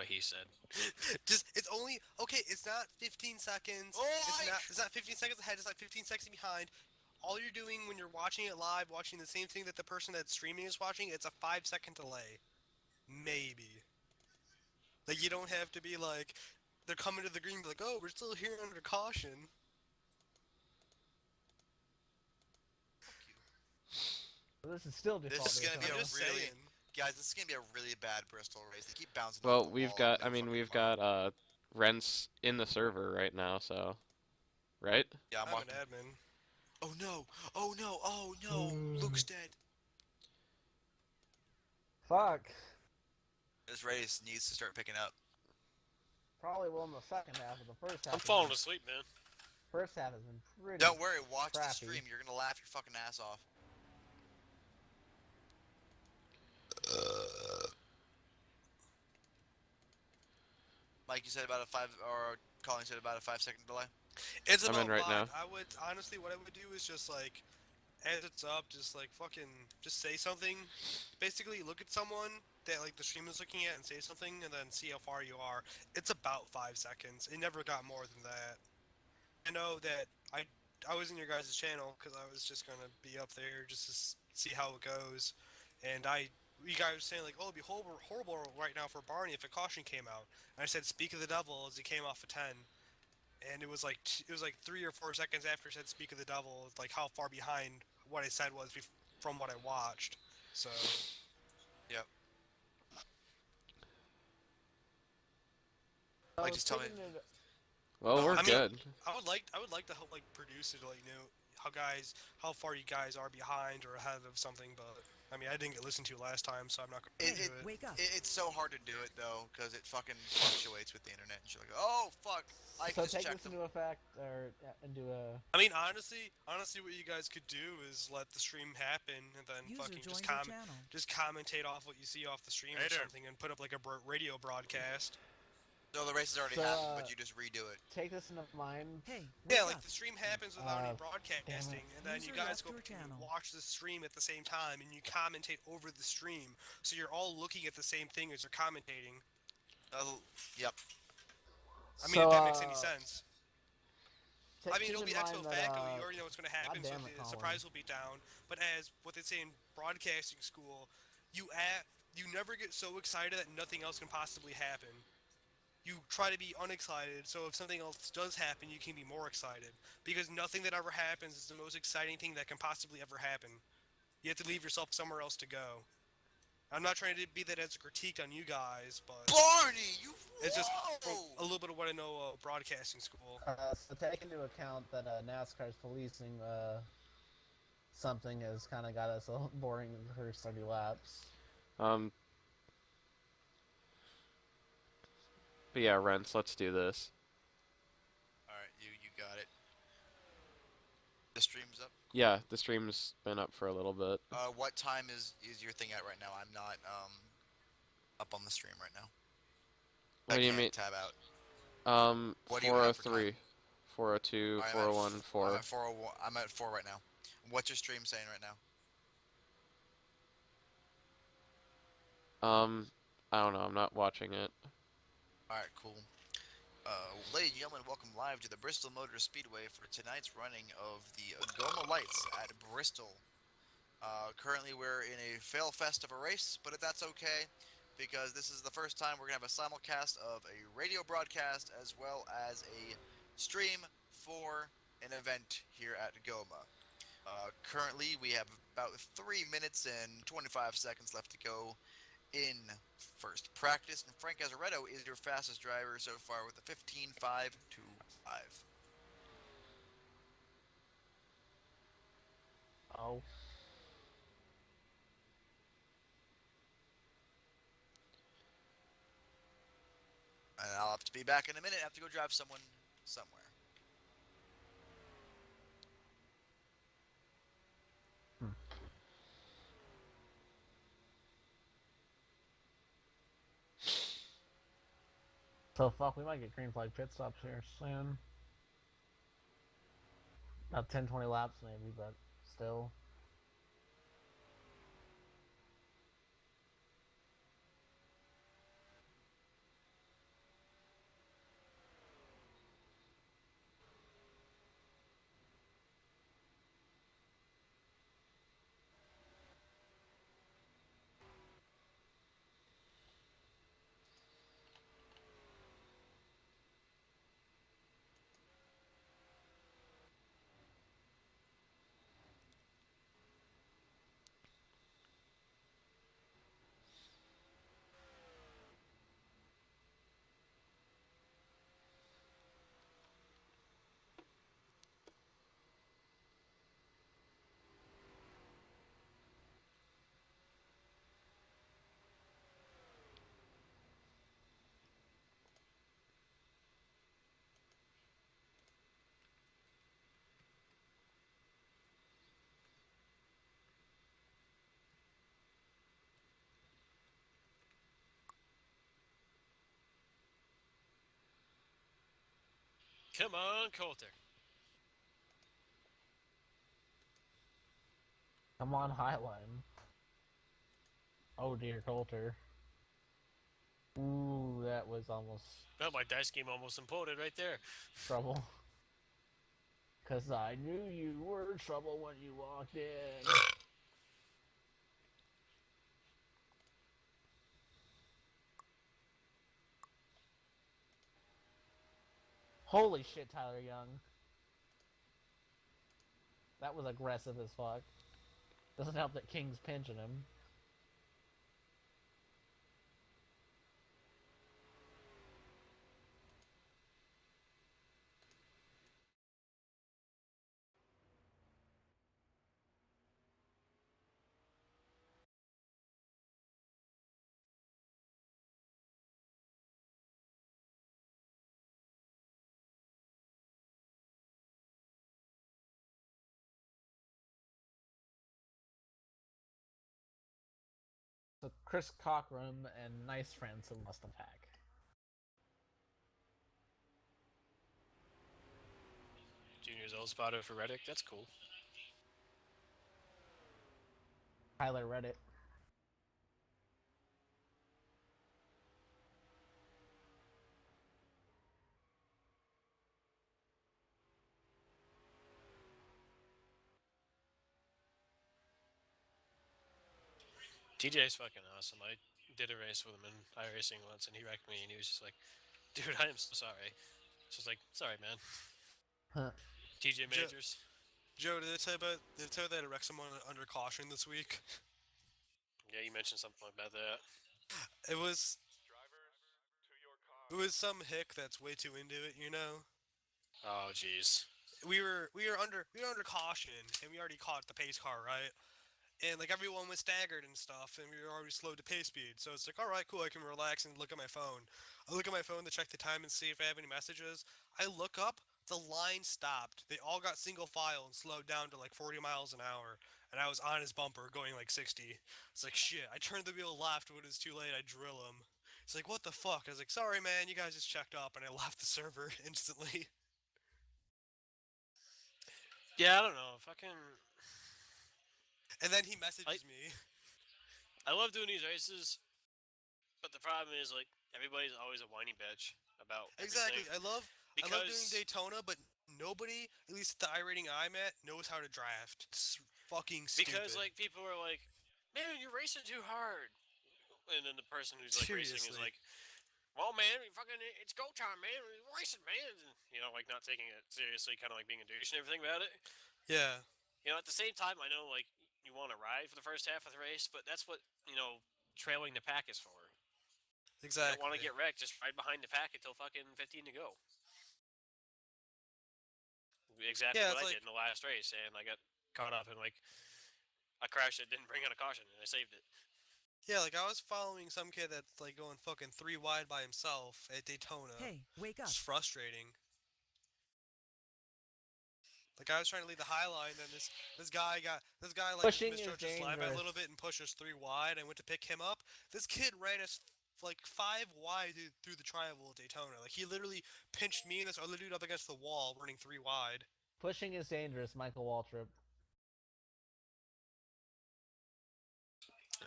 he said. It's only okay. It's not 15 seconds. Oh, It's not 15 seconds ahead. It's like 15 seconds behind. All you're doing when you're watching it live, watching the same thing that the person that's streaming is watching, it's a 5 second delay, maybe. Like you don't have to be like they're coming to the green, be like, oh, we're still here under caution. fuck you. This is still This default is race. gonna be I'm a just really, saying. guys. This is gonna be a really bad Bristol race. They keep bouncing off the Well, we've wall. got. I No mean, fucking we've mind. got Rents in the server right now. So, right? Yeah, I'm I'm an watching. admin. Oh no! Oh no! Oh no! Luke's dead. Fuck. This race needs to start picking up. Probably will in the second half, but the first half. I'm falling asleep, man. First half has been pretty. Don't worry, watch the crappy. stream. You're gonna laugh your fucking ass off. Mike, you said about a 5, or Colin said about a 5 second delay. It's I'm about in right five. now. I would honestly, what I would do is just like, as it's up, just like fucking, just say something. Basically, look at someone that like the stream is looking at and say something, and then see how far you are. It's about 5 seconds. It never got more than that. I know that I was in your guys' channel because I was just gonna be up there just to see how it goes, and you guys were saying like, oh, it'd be horrible right now for Barney if a caution came out. And I said, speak of the devil as he came off a 10. And it was like 3 or 4 seconds after I said "Speak of the Devil," like how far behind what I said was from what I watched. So Yep. So Mike, just tell me. speaking of- Well, we're I mean, good. I would like to help like produce it, like how far you guys are behind or ahead of something. But I mean, I didn't get listened to last time, so I'm not gonna do it. Wake up. It's so hard to do it though, because it fucking fluctuates with the internet. And you're like, oh fuck, I So just take checked this them. into effect, or into a. I mean, honestly, what you guys could do is let the stream happen and then User fucking joined your channel. just commentate off what you see off the stream or Hey there. something and put up like a radio broadcast. No, the race has already So, happened, but you just redo it. Take this into mind. Hey, Yeah, wake like up. the stream happens without any Damn broadcasting, it. and then you User guys left go your back and channel. watch the stream at the same time, and you commentate over the stream, so you're all looking at the same thing as you're commentating. Yep. I mean, So, if that makes any sense. I mean, keep it'll in be ex mind post that, facto. You already know what's going to happen, so goddamn it, the Colin. surprise will be down. But as what they say in broadcasting school, you never get so excited that nothing else can possibly happen. You try to be unexcited, so if something else does happen, you can be more excited. Because nothing that ever happens is the most exciting thing that can possibly ever happen. You have to leave yourself somewhere else to go. I'm not trying to be that as a critique on you guys, but Barney, you. it's just Whoa! a little bit of what I know broadcasting school. So take into account that NASCAR's policing something has kind of got us a little boring in the first 30 laps. But yeah, Rents. Let's do this. All right, you got it. The stream's up. Yeah, the stream's been up for a little bit. What time is your thing at right now? I'm not up on the stream right now. What do you mean? Tab out. What do you have for 403, 402, I'm 401, at 4. I'm at 401. I'm at 4 right now. What's your stream saying right now? I don't know. I'm not watching it. Alright, cool. Ladies and gentlemen, welcome live to the Bristol Motor Speedway for tonight's running of the GOMA Lights at Bristol. Currently we're in a fail fest of a race, but that's okay, because this is the first time we're going to have a simulcast of a radio broadcast as well as a stream for an event here at GOMA. Currently we have about 3 minutes and 25 seconds left to go in first practice, and Frank Azaretto is your fastest driver so far with a 15.525. Oh. And I'll have to be back in a minute. I have to go drive someone somewhere. So fuck, we might get green flag pit stops here soon. About 10-20 laps maybe, but still. Come on, Coulter. Come on, Highline. Oh dear, Coulter. Ooh, that was almost Oh, my dice game almost imploded right there. trouble. Cause I knew you were trouble when you walked in. Holy shit, Tyler Young. That was aggressive as fuck. Doesn't help that King's pinching him. So Chris Cockrum and Nice Friends must attack. Junior's old spotter for Reddick. That's cool. Tyler Reddit. TJ's fucking awesome. I did a race with him in iRacing once, and he wrecked me, and he was just like, "Dude, I am so sorry." So I was like, "Sorry, man." Huh. TJ Majors. Joe, did they tell you that I wrecked someone under caution this week? Yeah, you mentioned something about that. It was some hick that's way too into it, you know. Oh, jeez. We were under caution, and we already caught the pace car, right? And like everyone was staggered and stuff, and we were already slowed to pace speed. So it's like, all right, cool, I can relax and look at my phone. I look at my phone to check the time and see if I have any messages. I look up, the line stopped. They all got single file and slowed down to like 40 miles an hour, and I was on his bumper going like 60. It's like shit. I turned the wheel left, when it was too late. I drill him. It's like, what the fuck? I was like, sorry, man, you guys just checked up, and I left the server instantly. Yeah, I don't know. Fucking. And then he messages me. I love doing these races, but the problem is like everybody's always a whiny bitch about Exactly. everything. I love doing Daytona, but nobody, at least the iRating I'm at, knows how to draft. It's fucking stupid. Because like people are like, "Man, you're racing too hard," and then the person who's like racing is Seriously. like, "Well, man, it's go time, man. We're racing, man." And, you know, like not taking it seriously, kind of like being a douche and everything about it. Yeah. You know, at the same time, I know like you want to ride for the first half of the race, but that's what trailing the pack is for. Exactly. You don't want to get wrecked. Just ride behind the pack until fucking 15 to go. Exactly Yeah, what it's I like- did in the last race, and I got caught up in like a crash that didn't bring out a caution, and I saved it. Yeah, like I was following some kid that's like going fucking 3 wide by himself at Daytona. Hey, wake up. It's frustrating. Like I was trying to lead the high line, and this guy like Pushing is misjudged his line by a little dangerous. bit and pushed us 3 wide. I went to pick him up. This kid ran us like 5 wide through the triangle at Daytona. Like he literally pinched me and this other dude up against the wall, running 3 wide. Pushing is dangerous, Michael Waltrip.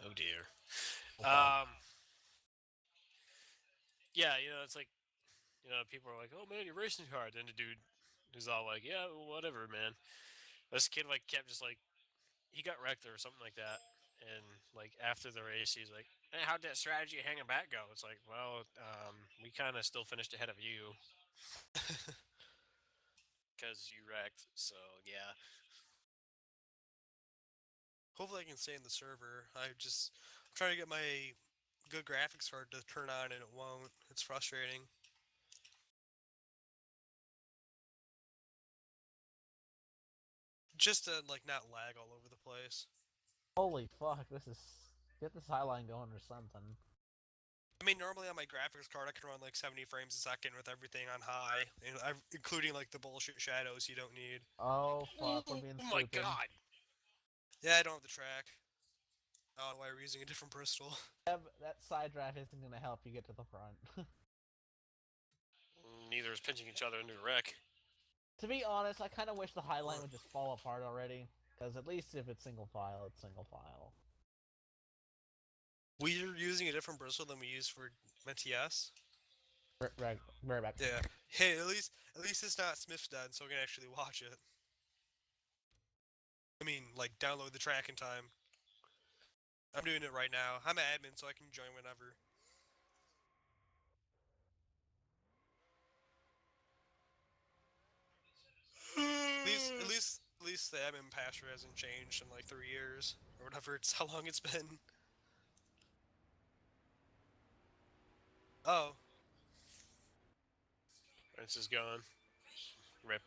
Oh dear. Okay. Yeah, it's like, people are like, "Oh man, you're racing too hard." Then the dude who's all like, "Yeah, well, whatever, man." This kid like kept just like he got wrecked or something like that, and like after the race, he's like, "Hey, how'd that strategy of hanging back go?" It's like, well, we kind of still finished ahead of you because you wrecked. So yeah. Hopefully I can stay in the server. I'm trying to get my good graphics card to turn on and it won't. It's frustrating. Just to like not lag all over the place. Holy fuck, get this highline going or something. I mean, normally on my graphics card I can run like 70 frames a second with everything on high, including like the bullshit shadows you don't need. Oh fuck, we're being Oh stupid. my god. Yeah, I don't have the track. I don't know why we're using a different Bristol. That side drive isn't gonna help you get to the front. neither is pinching each other into a wreck. To be honest, I kind of wish the Highline would just fall apart already. Because at least if it's single file, it's single file. We're using a different Bristol than we use for my TS. Right back. Yeah. Hey, at least it's not Smith's Dead, so I can actually watch it. I mean, like, download the track in time. I'm doing it right now. I'm an admin, so I can join whenever. At least the admin password hasn't changed in like 3 years or whatever. It's how long it's been. Oh, Rents is gone. Rip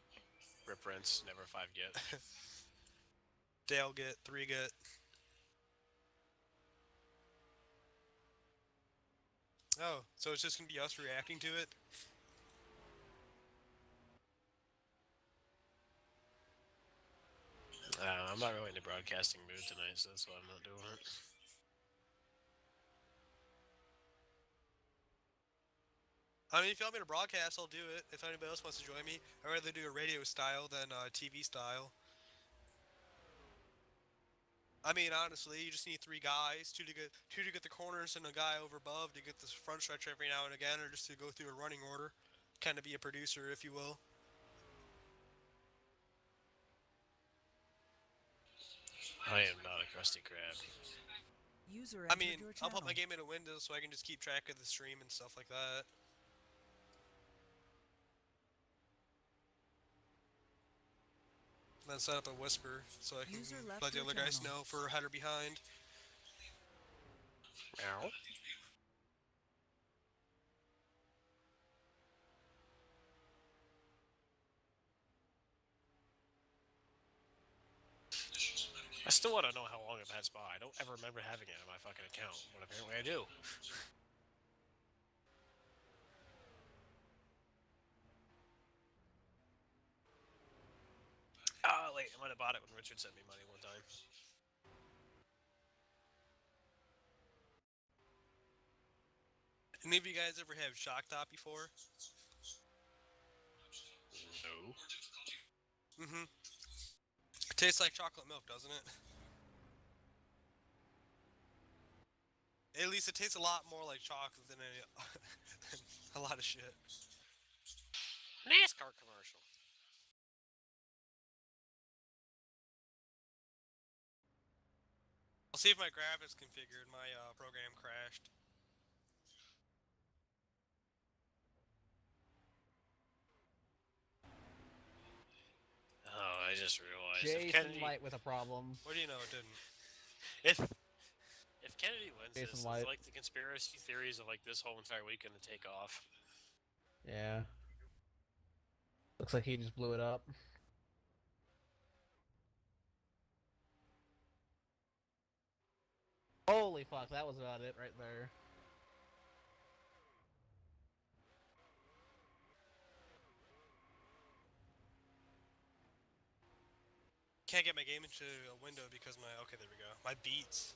Rents. Never 5 get. Dale get 3 get. Oh, so it's just gonna be us reacting to it. I'm not really in the broadcasting mood tonight, so that's why I'm not doing it. I mean, if you want me to broadcast, I'll do it. If anybody else wants to join me, I'd rather do a radio style than TV style. I mean, honestly, you just need 3 guys, two to get the corners and a guy over above to get this front stretch every now and again, or just to go through a running order. Kind of be a producer, if you will. I am not a crusty crab. User I mean, your I'll put my channel. game into Windows so I can just keep track of the stream and stuff like that. Then set up a whisper so I can User left let the your other guys channel. know for ahead or behind. Ow. I still want to know how long I've had Spa. I don't ever remember having it on my fucking account, but apparently I do. Wait, I might have bought it when Richard sent me money one time. Any of you guys ever have Shock Top before? No. Mm-hmm. It tastes like chocolate milk, doesn't it? At least it tastes a lot more like chocolate than a lot of shit. NASCAR commercial. I'll see if my graphics configured. My program crashed. Oh, I just realized Jason if Kennedy, Light with a problem. What do you know? It didn't. if Kennedy wins Jason this, Light. it's like the conspiracy theories of like this whole entire weekend to take off. Yeah. Looks like he just blew it up. Holy fuck, that was about it right there. Can't get my game into a window because my... Okay, there we go. My beats...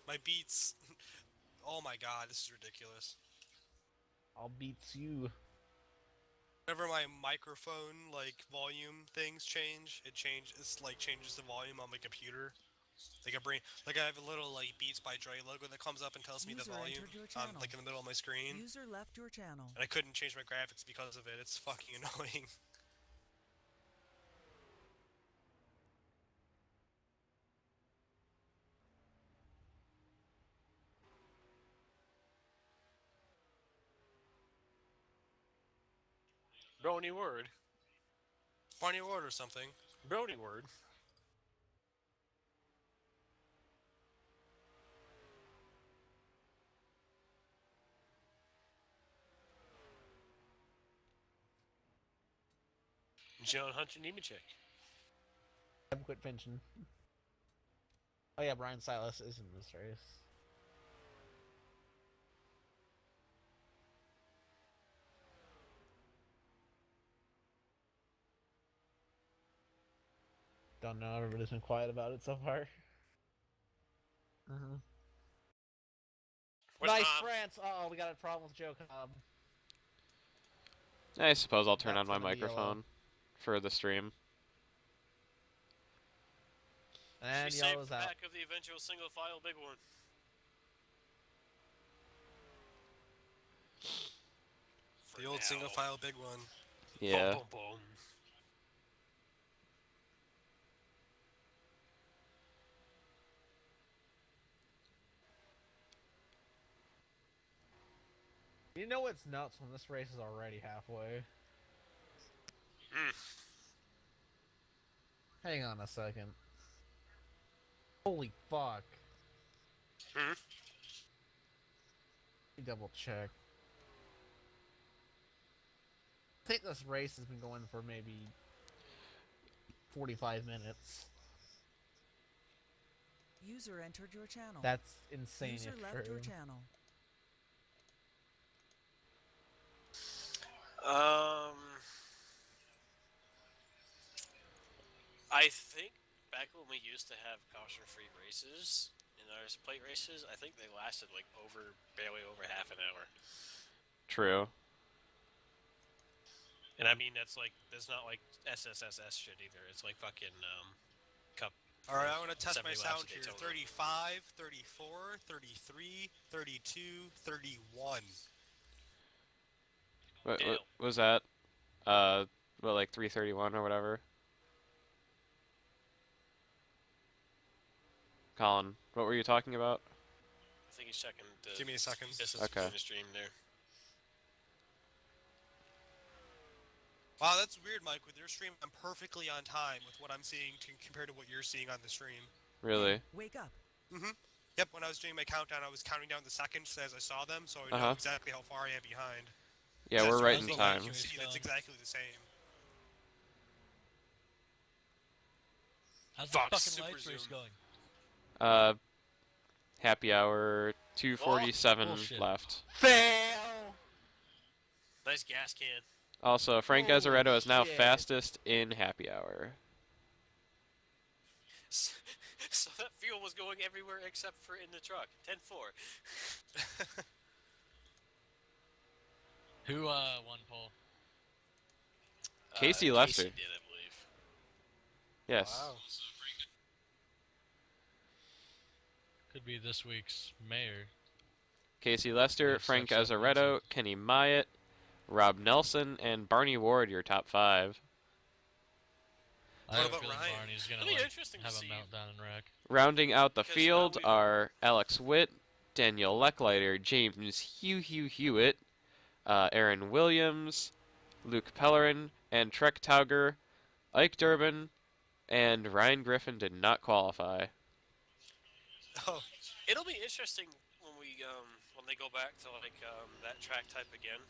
Oh my god, this is ridiculous. I'll beats you. Whenever my microphone, like, volume things change, it's like changes the volume on my computer. Like I have a little, like, Beats by Dre logo that comes up and tells me the User volume entered your on, channel. like, in the middle of my screen. User left your channel. And I couldn't change my graphics because of it. It's fucking annoying. Brony word. Why don't you order something? Brony word. John Hunter Nemechek. I've quit pinching. Oh yeah, Brian Silas is in this race. Don't know, everybody's been quiet about it so far. Where's Nice Mom? France! Uh oh, we got a problem with Joe Cobb. I suppose I'll turn That's on my gonna be yellow. microphone for the stream. And She saved yellow's the out. back of the eventual single file big one. For The old now. single file big one. Yeah. Boom, boom, boom. You know what's nuts when this race is already halfway? Mm. Hang on a second. Holy fuck. Hmm? Let me double check. I think this race has been going for maybe 45 minutes. User entered your channel. That's insane User if left true. your channel. I think back when we used to have caution-free races in our plate races, I think they lasted like barely over half an hour. True. And I mean that's not like SSSS shit either. It's like fucking cup. Alright, I'm gonna test 70 my laps sound at here. Daytona. 35, 34, 33, 32, 31. What Dale. was that? What, like 331 or whatever? Colin, what were you talking about? I think he's checking the Give me a second. distance Okay. between the stream there. Wow, that's weird, Mike. With your stream, I'm perfectly on time with what I'm seeing compared to what you're seeing on the stream. Really? Wake up. Mm-hmm. Yep, when I was doing my countdown, I was counting down the seconds as I saw them, so I know Uh-huh. exactly how far I am behind. Yeah, That's we're the right in only way time. You can see that's exactly the same. How's the Fuck, fucking super lights race zoom. going? Happy hour 247 bullshit. left. Fail! Nice gas can. Also, Frank Holy Azaretto is now shit. fastest in happy hour. So that fuel was going everywhere except for in the truck. 10-4. Who won pole? Casey Lester. Casey did, I believe. Yes. Wow. Could be this week's mayor. Casey Lester, Yes, Frank that's what Azaretto, Kenny Myatt, Rob Nelson, and Barney Ward, your top 5. I What have a about feeling Ryan? Barney's gonna It'll be like interesting to have a see. meltdown in wreck. Rounding out the Because field now we've- are Alex Witt, Daniel Lecklider, James Hugh Hewitt, Aaron Williams, Luke Pellerin, and Trek Tauger, Ike Durbin, and Ryan Griffin did not qualify. Oh, It'll be interesting when they go back to like that track type again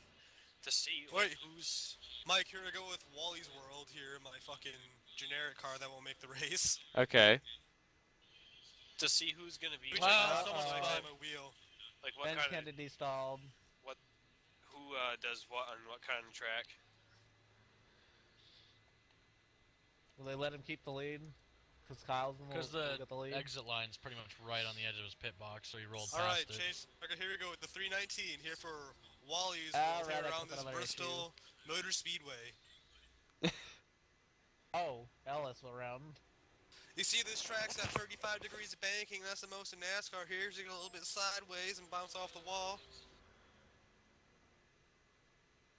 to see like, Wait. who's Mike, here I go with Wally's World here, my fucking generic car that won't make the race. Okay. to see who's gonna be Which like, I Uh-oh. someone's like on my wheel. like what Ben kind of Kennedy stalled. who does what on what kind of track. Will they let him keep the lead? Because Kyle's the one Because who the got the lead. exit line's pretty much right on the edge of his pit box, so he rolled Alright, past it. Chase. Okay, here we go with the 319 here for Wally's Ah, World here right, around that's this another Bristol Motor Speedway. Oh, Ellis around. You see this track's at 35 degrees of banking, that's the most in NASCAR here, so you go a little bit sideways and bounce off the wall.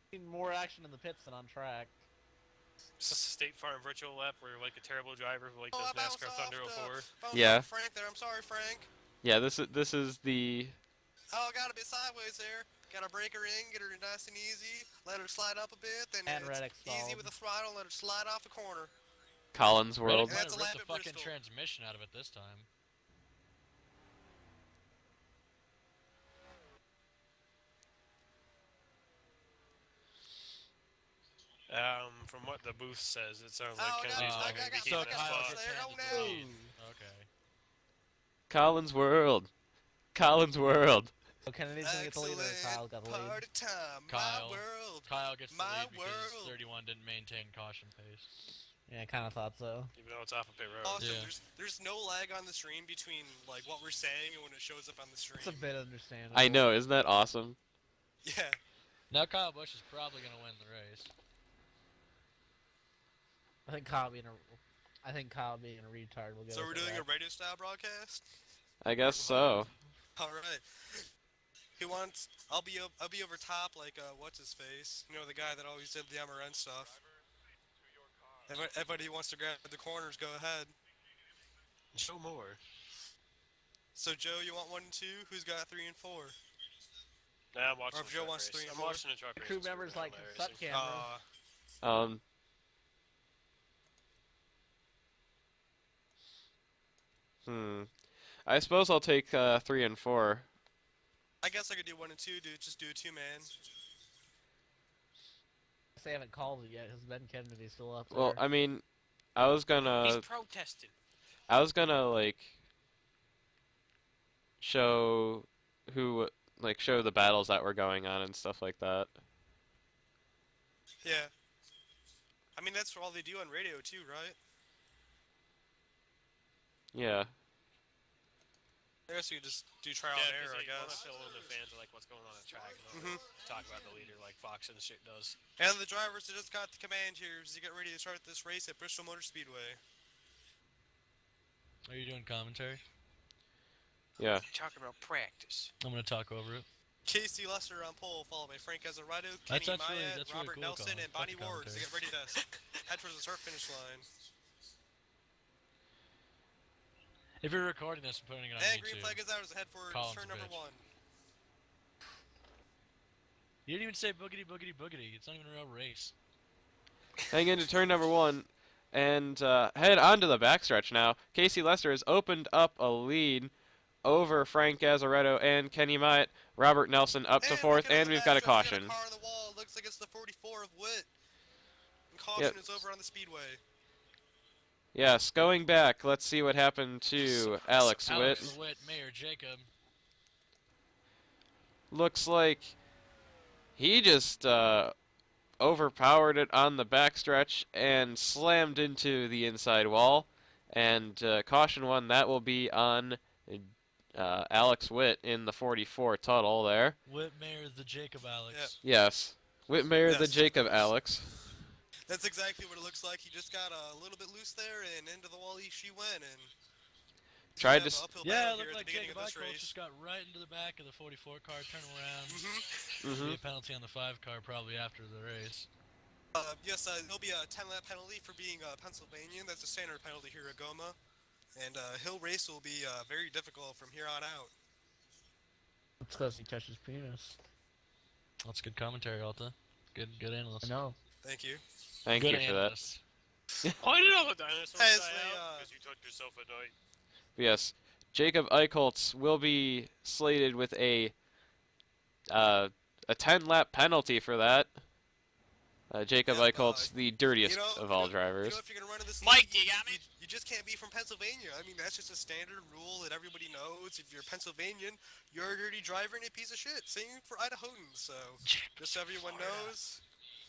Seen more action in the pits than on track. It's just a State Farm virtual lap where you're like a terrible driver who like does I bounced NASCAR off Thunder the- 04. bounced Yeah. off Frank there, I'm sorry Frank. Yeah, this is the Oh, got a bit sideways there. Gotta break her in, get her nice and easy, let her slide up a bit, then And it's Reddick easy stalled. with the throttle, let her slide off the corner. Collins Reddick World. might That's have a ripped lap the at fucking Bristol. transmission out of it this time. From what the booth says, it sounds Oh, like I Kennedy's got- not I going to be got- keeping So that Kyle spot. gets there. handed Oh, the no. lead. Okay. Collins World. Collins World. So Kennedy's gonna get the lead or Kyle got the lead? Party time, Kyle. my world. Kyle gets the My lead because world. 31 didn't maintain caution pace. Yeah, I kind of thought so. Even though it's off a pit road. Awesome. Yeah. There's no lag on the stream between like what we're saying and when it shows up on the stream. It's a bit understandable. I know, isn't that awesome? Yeah. Now Kyle Busch is probably going to win the race. I think Kyle being a retard will get So us we're a doing a wreck. radio style broadcast. I guess so. All right. Who wants? I'll be over top like what's his face? You know, the guy that always did the MRN stuff. Everybody who wants to grab the corners, go ahead. Joe Moore. So Joe, you want 1 and 2? Who's got 3 and 4? Nah, I'm watching Or the if Joe truck wants race. 3 and I'm 4. watching the truck The race. crew It's members really like not front racing. camera. I suppose I'll take 3 and 4. I guess I could do 1 and 2. Just do a 2-man. They haven't called it yet. Has Ben Kennedy still up there? Well, I mean, I was He's gonna protesting. like show show the battles that were going on and stuff like that. Yeah. I mean, that's all they do on radio too, right? Yeah. I guess you could just do trial Yeah, and error, I because you want to guess. fill in the fans of like what's going on the track and Mhm. talk about the leader like Fox and shit does. And the drivers that just got the command here as you get ready to start this race at Bristol Motor Speedway. Are you doing commentary? Yeah. Talking about practice. I'm going to talk over it. Casey Lester on pole, followed by Frank Azzarado, That's Kenny really- Myatt, that's really Robert cool, Nelson, Colin. and Bonnie Fuck the Ward as they get ready commentary. to head towards the start finish line. If you're recording this and putting it on And YouTube, green flag is out as they head for Colin's turn a number bitch. 1. you didn't even say boogity boogity boogity. It's not even a real race. Hang into turn number 1 and head onto the backstretch now. Casey Lester has opened up a lead over Frank Gazzaretto and Kenny Myatt. Robert Nelson up to 4th, looking at and the we've got a backstretch, we caution. got a car on the wall. Looks like it's the 44 of Witt. And caution is over on the speedway. Yes, going back, let's see what happened to Alex Witt. Alex Witt, Mayor Jacob. Looks like he just overpowered it on the backstretch and slammed into the inside wall. And caution 1, that will be on Alex Witt in the 44 Tuttle there. Witt, Mayor, the Jacob Alex. Yes. Whitmire the Yes, Jacob of course. Alex. That's exactly what it looks like. He just got a little bit loose there, and into the wall she went, and he's Tried gonna to have an uphill Yeah, battle it here looked at like the beginning Jacob of this Eichholz race. just got right into the back of the 44 car, turn around. Mm-hmm. Be a penalty on the 5 car probably after the race. Yes, there'll be a 10-lap penalty for being Pennsylvanian. That's a standard penalty here at GOMA. And hill race will be very difficult from here on out. It's because he touched his penis. That's good commentary, Alta. Good analyst. I know. Thank you. Thank Good you for that. analyst. Oh, I didn't know the dinosaurs As died we, out because you took yourself a night. Yes, Jacob Eichholz will be slated with a 10-lap penalty for that. Jacob Yep, Eichholz, the dirtiest of all drivers. If you're gonna run in this Mike, league, you got me? You just can't be from Pennsylvania. I mean, that's just a standard rule that everybody knows. If you're Pennsylvanian, you're a dirty driver and a piece of shit. Same for Idahoans, so just so everyone knows.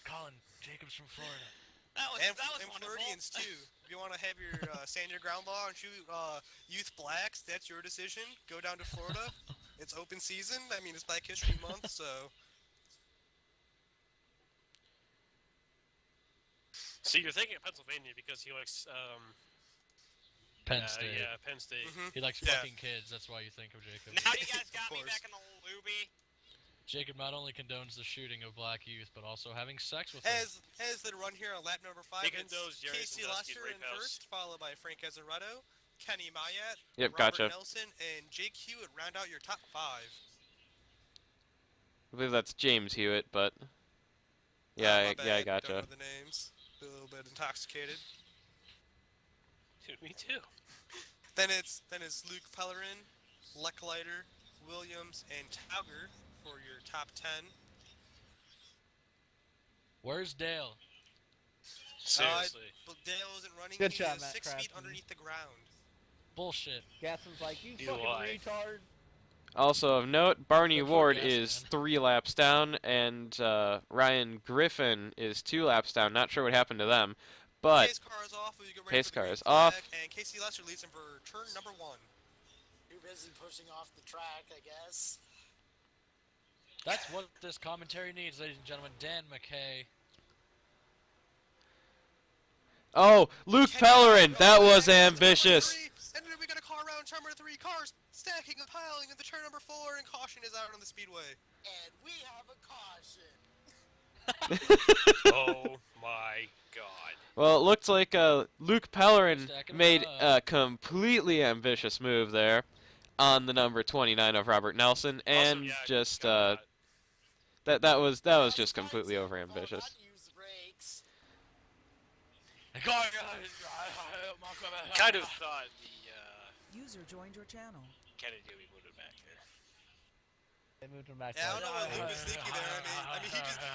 Colin, Jacob's from Florida. And Floridians too. If you want to have your stand your ground law and shoot youth blacks, that's your decision. Go down to Florida. It's open season. I mean, it's Black History Month, so. See, you're thinking of Pennsylvania because he likes, Penn State. yeah, Penn State. Mhm. He likes Yeah. fucking kids, that's why you think of Jacob. Now you guys got Of me course. back in the old Luby. Jacob not only condones the shooting of black youth, but also having sex with them. As they run here on lap number 5, He it's condones Jerry Casey Sandusky's Lester rape in house. first, followed by Frank Azzarado, Kenny Myatt, Yep, Robert gotcha. Nelson, and Jake Hewitt round out your top 5. I believe that's James Hewitt, but My yeah, I bad. gotcha. Don't know the names. A little bit intoxicated. Dude, me too. Then it's Luke Pellerin, Lecklider, Williams, and Tauger for your top 10. Where's Dale? Seriously. But Dale isn't running. Good he job, is Matt 6 feet Crafton. underneath the ground. Bullshit. Gasson's like, you You fucking lie. retard. Also of note, Barney Good for Ward Gas, is man. 3 laps down, and Ryan Griffin is 2 laps down. Not sure what happened to them, but Pace car is off. We get ready Pace for the car green is off. flag, and Casey Lester leads him for turn number 1. Too busy pushing off the track, I guess. That's what this commentary needs, ladies and gentlemen. Dan McKay. Oh, Luke Pellerin, that was ambitious. And then we got a car around turn number 3, cars stacking and piling into turn number 4, and caution is out on the speedway. And we have a caution. Oh my god. Well, it looks like Luke Pellerin Stacking 'em made up. a completely ambitious move there on the number 29 of Robert Nelson, and Also, yeah, just got that was just completely overambitious. Use the brakes. kind of thought the User joined your channel. Kennedy would be moved back there. They moved him back. Yeah, I there. don't know what Luke was thinking there. I mean,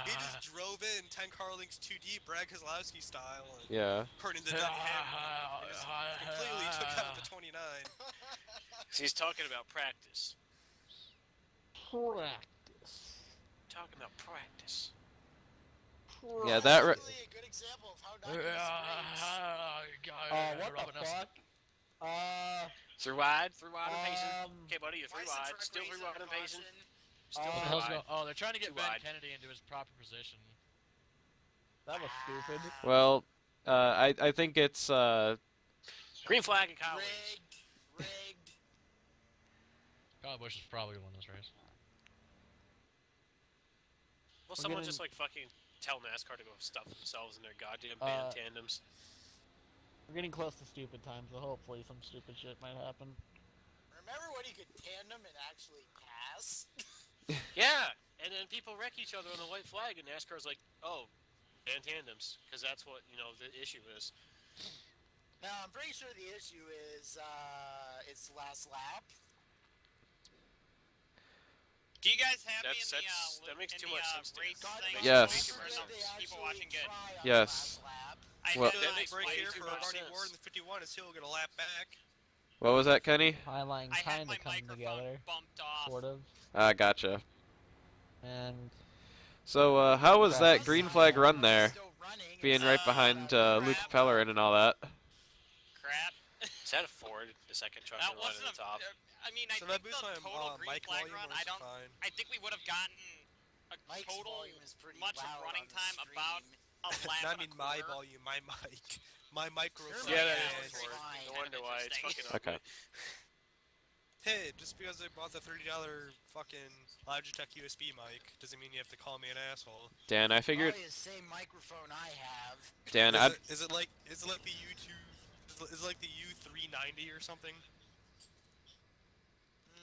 he just drove in 10 car lengths too deep, Brad Keselowski style, and Yeah. according to Doug Hamilton, he just completely took out the 29. So he's talking about practice. Practice. Talking about practice. Yeah, that That's really a good example of how not to use brakes. What the fuck? Through wide and pacing. Okay, buddy, you're three License wide. Still referees three on wide and caution. pacing. Still What the three hell's wide. going? Oh, they're trying to get Too Ben wide. Kennedy into his proper position. That was stupid. Well, I think it's Green flag and Kyle wins. Rigged. Kyle Busch is probably gonna win this race. Will someone just like fucking tell NASCAR to go stuff themselves in their goddamn band tandems? We're getting close to stupid time, so hopefully some stupid shit might happen. Remember when you could tandem and actually pass? Yeah, and then people wreck each other on the white flag, and NASCAR's like, oh, band tandems, because that's what the issue is. No, I'm pretty sure the issue is it's last lap. Do you guys have me in that makes too much sense to me. race thing? Yes. For some people watching good. Yes. I Well- feel That like makes Break way here too for much Barney sense. Ward in the 51 is he'll get a lap back. what was that, Kenny? Highline I had kind my of come microphone together, bumped off. sort of. Gotcha. And So, how was that green flag run there? Still running, Being it's, right behind Luke Pellerin and all that. Crap. Is that a Ford? The second truck That in the line wasn't at the top. I mean, I So think that boosts the my total green mic flag volume run, was I fine. think we would have gotten a Mike's total volume is pretty much of loud running on the time about stream. a lap No, I and mean a my quarter. volume, my mic. My microphone. Yeah, that Yeah, is it's the Ford. fine. No wonder why it's Interesting. fucking Okay. ugly. Hey, just because I bought the $30 fucking Logitech USB mic doesn't mean you have to call me an asshole. Dan, I figured. Probably the same microphone I have. Dan, Is it like the U2? Is it like the U390 or something?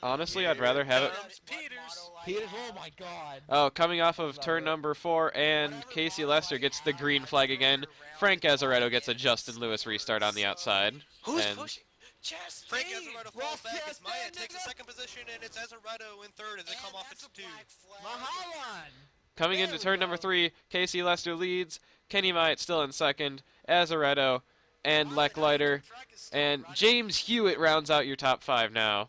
honestly, I'd rather have it. What Peters. model I Peters, have. oh my god. Oh, coming off of turn number 4, and Whatever Casey model Lester I gets the have, green I flag turn again. it around Frank and Azaretto on gets a and Justin Lewis restart on the so- outside. Who's And- pushing? Chastain! Frank Azaretto falls Ross back as Maya Chastain, takes the nigga! second position, and it's Azaretto in third as they come And off that's at a 2. black flag. Mahalan! Coming There into we turn go. number 3, Casey Lester leads. Kenny Myatt still in second. Azaretto and Wow, the Lecklider. Dodger truck is still And running. James Hewitt rounds out your top 5 now.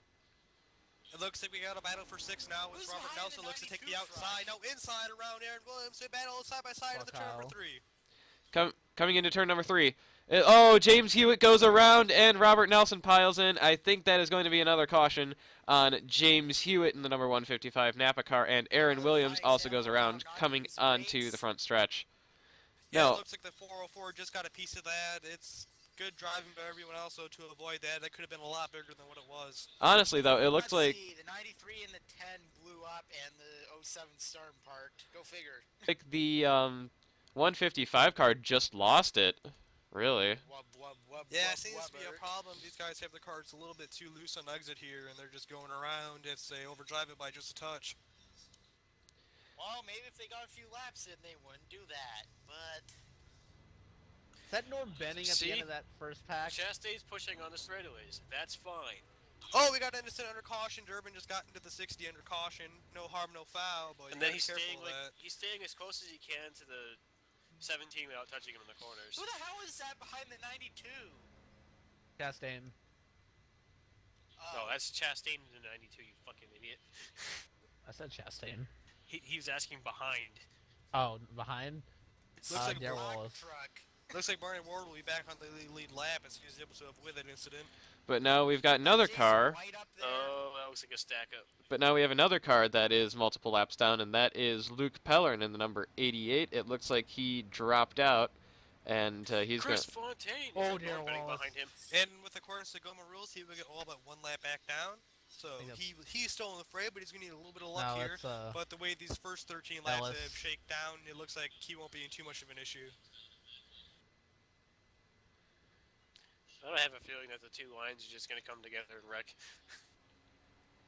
It looks like we got a battle for 6 now, with Who's Robert behind Nelson the looks to take the 92 outside. No, inside around Aaron Williams. They battle side by side in the Fuck turn number Kyle. 3. Coming into turn number 3. Oh, James Hewitt goes around and Robert Nelson piles in. I think that is going to be another caution on James Hewitt in the number 155 Napa car, and Aaron Another Williams fine also goes example of around, how not coming use onto brakes. the front stretch. Yeah, No. it looks like the 404 just got a piece of that. It's good driving by everyone else, though, to avoid that. That could have been a lot bigger than what it was. Honestly, though, it looks Let's like see, the 93 and the 10 blew up, and the 07 Stern parked. Go figure. the 155 car just lost it. Really. Wub, wub, wub, Yeah, wub, it seems to be a wubber. problem. These guys have the cards a little bit too loose on exit here, and they're just going around if they overdrive it by just a touch. Well, maybe if they got a few laps in, they wouldn't do that. But Is that Norm Benning at the See? end of that first pack? Chastain's pushing on the straightaways. That's fine. Oh, we got innocent under caution. Durbin just got into the 60 under caution. No harm, no foul, but And you then gotta he's be careful staying of that. he's staying as close as he can to the 17 without touching him in the corners. who the hell is that behind the 92? Chastain. No, that's Chastain in the 92. You fucking idiot. I said Chastain. He was asking behind. Oh, behind? Looks like Darrell black Wallace. truck. Looks like Barney Ward will be back on the lead lap as soon as the episode with that incident. But now we've got another Jason car. White up there. Oh, that looks like a stack up. But now we have another car that is multiple laps down, and that is Luke Pellerin in the number 88. It looks like he dropped out, and he's going Chris Fontaine. Oh, is dear running Wallace. behind him. And with accordance to GOMA rules, he would get all but one lap back down. So think that's- he's still in the fray, but he's gonna need a little bit of luck No, here. it's But the way these first 13 laps Ellis. have shaked down, it looks like he won't be in too much of an issue. I have a feeling that the two lines are just going to come together and wreck.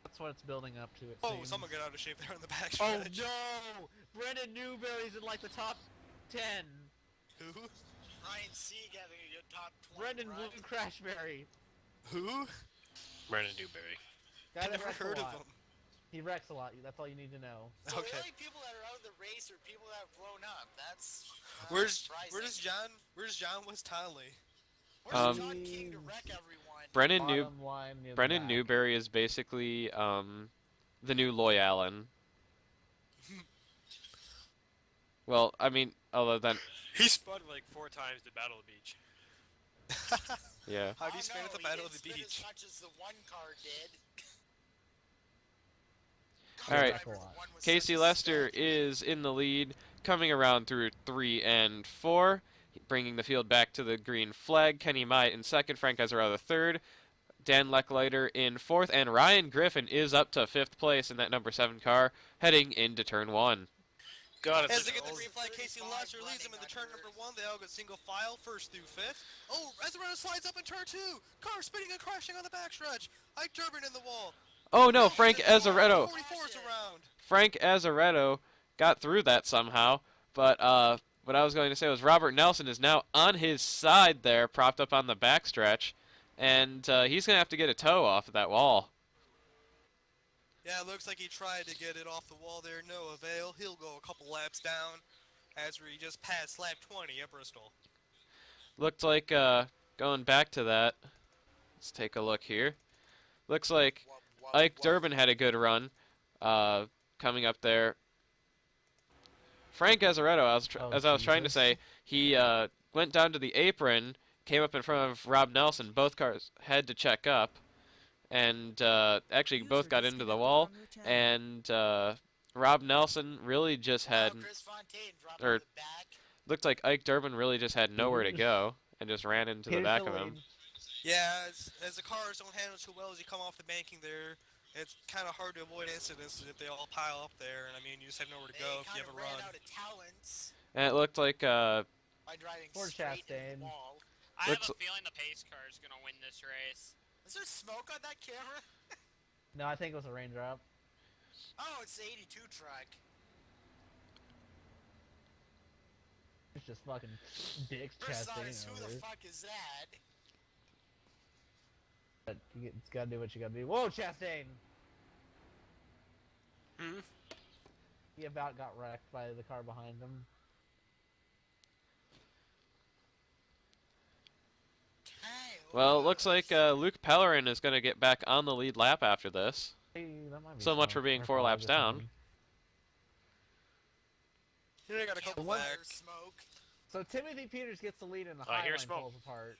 that's what it's building up to. It Oh, seems. someone got out of shape there in the back Oh stretch. no! Brendan Newberry's in like the top 10. Who? Ryan Sieg having a good top 20 Brendan run. Blue Crashberry. Who? Brandon Dewberry. Guy I that never wrecks heard a of lot. him. He wrecks a lot. That's all you need to know. So Okay. really, people that are out of the race are people that have blown up. That's Where's surprising. John West-Tonley? Where's John King to wreck everyone? Bottom line near the Brendan back. Newberry is basically the new Loy Allen. Well, I mean, other than He spun like 4 times to Battle of the Beach. yeah. How do you Oh, spin no, at the he Battle of didn't the spin Beach? as much as the one car did. All right. Driver, the one was Casey such a Lester stud. is in the lead, coming around through 3 and 4, bringing the field back to the green flag. Kenny Myatt in second, Frank Ezerado third, Dan Leckleiter in fourth, and Ryan Griffin is up to 5th place in that number 7 car, heading into turn 1. God, it's As they such get a the green flag, Casey 35 Lester leads them in the turn running number 1. They all get single file, first through 5th. Oh, Ezerado slides up in turn 2. Car spinning and crashing on the backstretch. Ike Durbin in the wall. Oh no, Frank Ezerado. 44's around. Frank Ezerado got through that somehow, but what I was going to say was Robert Nelson is now on his side there, propped up on the backstretch, and he's going to have to get a tow off of that wall. Yeah, it looks like he tried to get it off the wall there. No avail. He'll go a couple laps down as we just passed lap 20 at Bristol. Looked like, going back to that, let's take a look here. Looks like Ike Durbin had a good run coming up there. Frank Ezerado, as I was trying to say, he went down to the apron, came up in front of Rob Nelson. Both cars had to check up, and actually both got into the wall. And Rob Nelson really just had, Chris Fontaine dropped or in the back. looked like Ike Durbin really just had nowhere to go and just ran into the Here's back the of him. lead. Yeah, as the cars don't handle too well as you come off the banking there, it's kind of hard to avoid incidents if they all pile up there. And I mean, you just have nowhere to go if you have a ran run. out of talents And it looked like by driving Poor straight into Chastain. the wall. I have Looks- a feeling the pace car is gonna win this race. Is there smoke on that camera? No, I think it was a raindrop. Oh, it's the 82 truck. It's just fucking dicks First thought Chastain is, who over the there. fuck is that? But it's gotta do what you gotta do. Whoa, Chastain! Hmm? He about got wrecked by the car behind him. Well, it looks like Luke Pellerin is going to get back on the lead lap after this. Hey, that might be So much smoke. for being Or 4 fog laps or down. something. Here I got a couple Campfire back. smoke. So Timothy Peters gets the lead in the I high hear line smoke. pulls apart.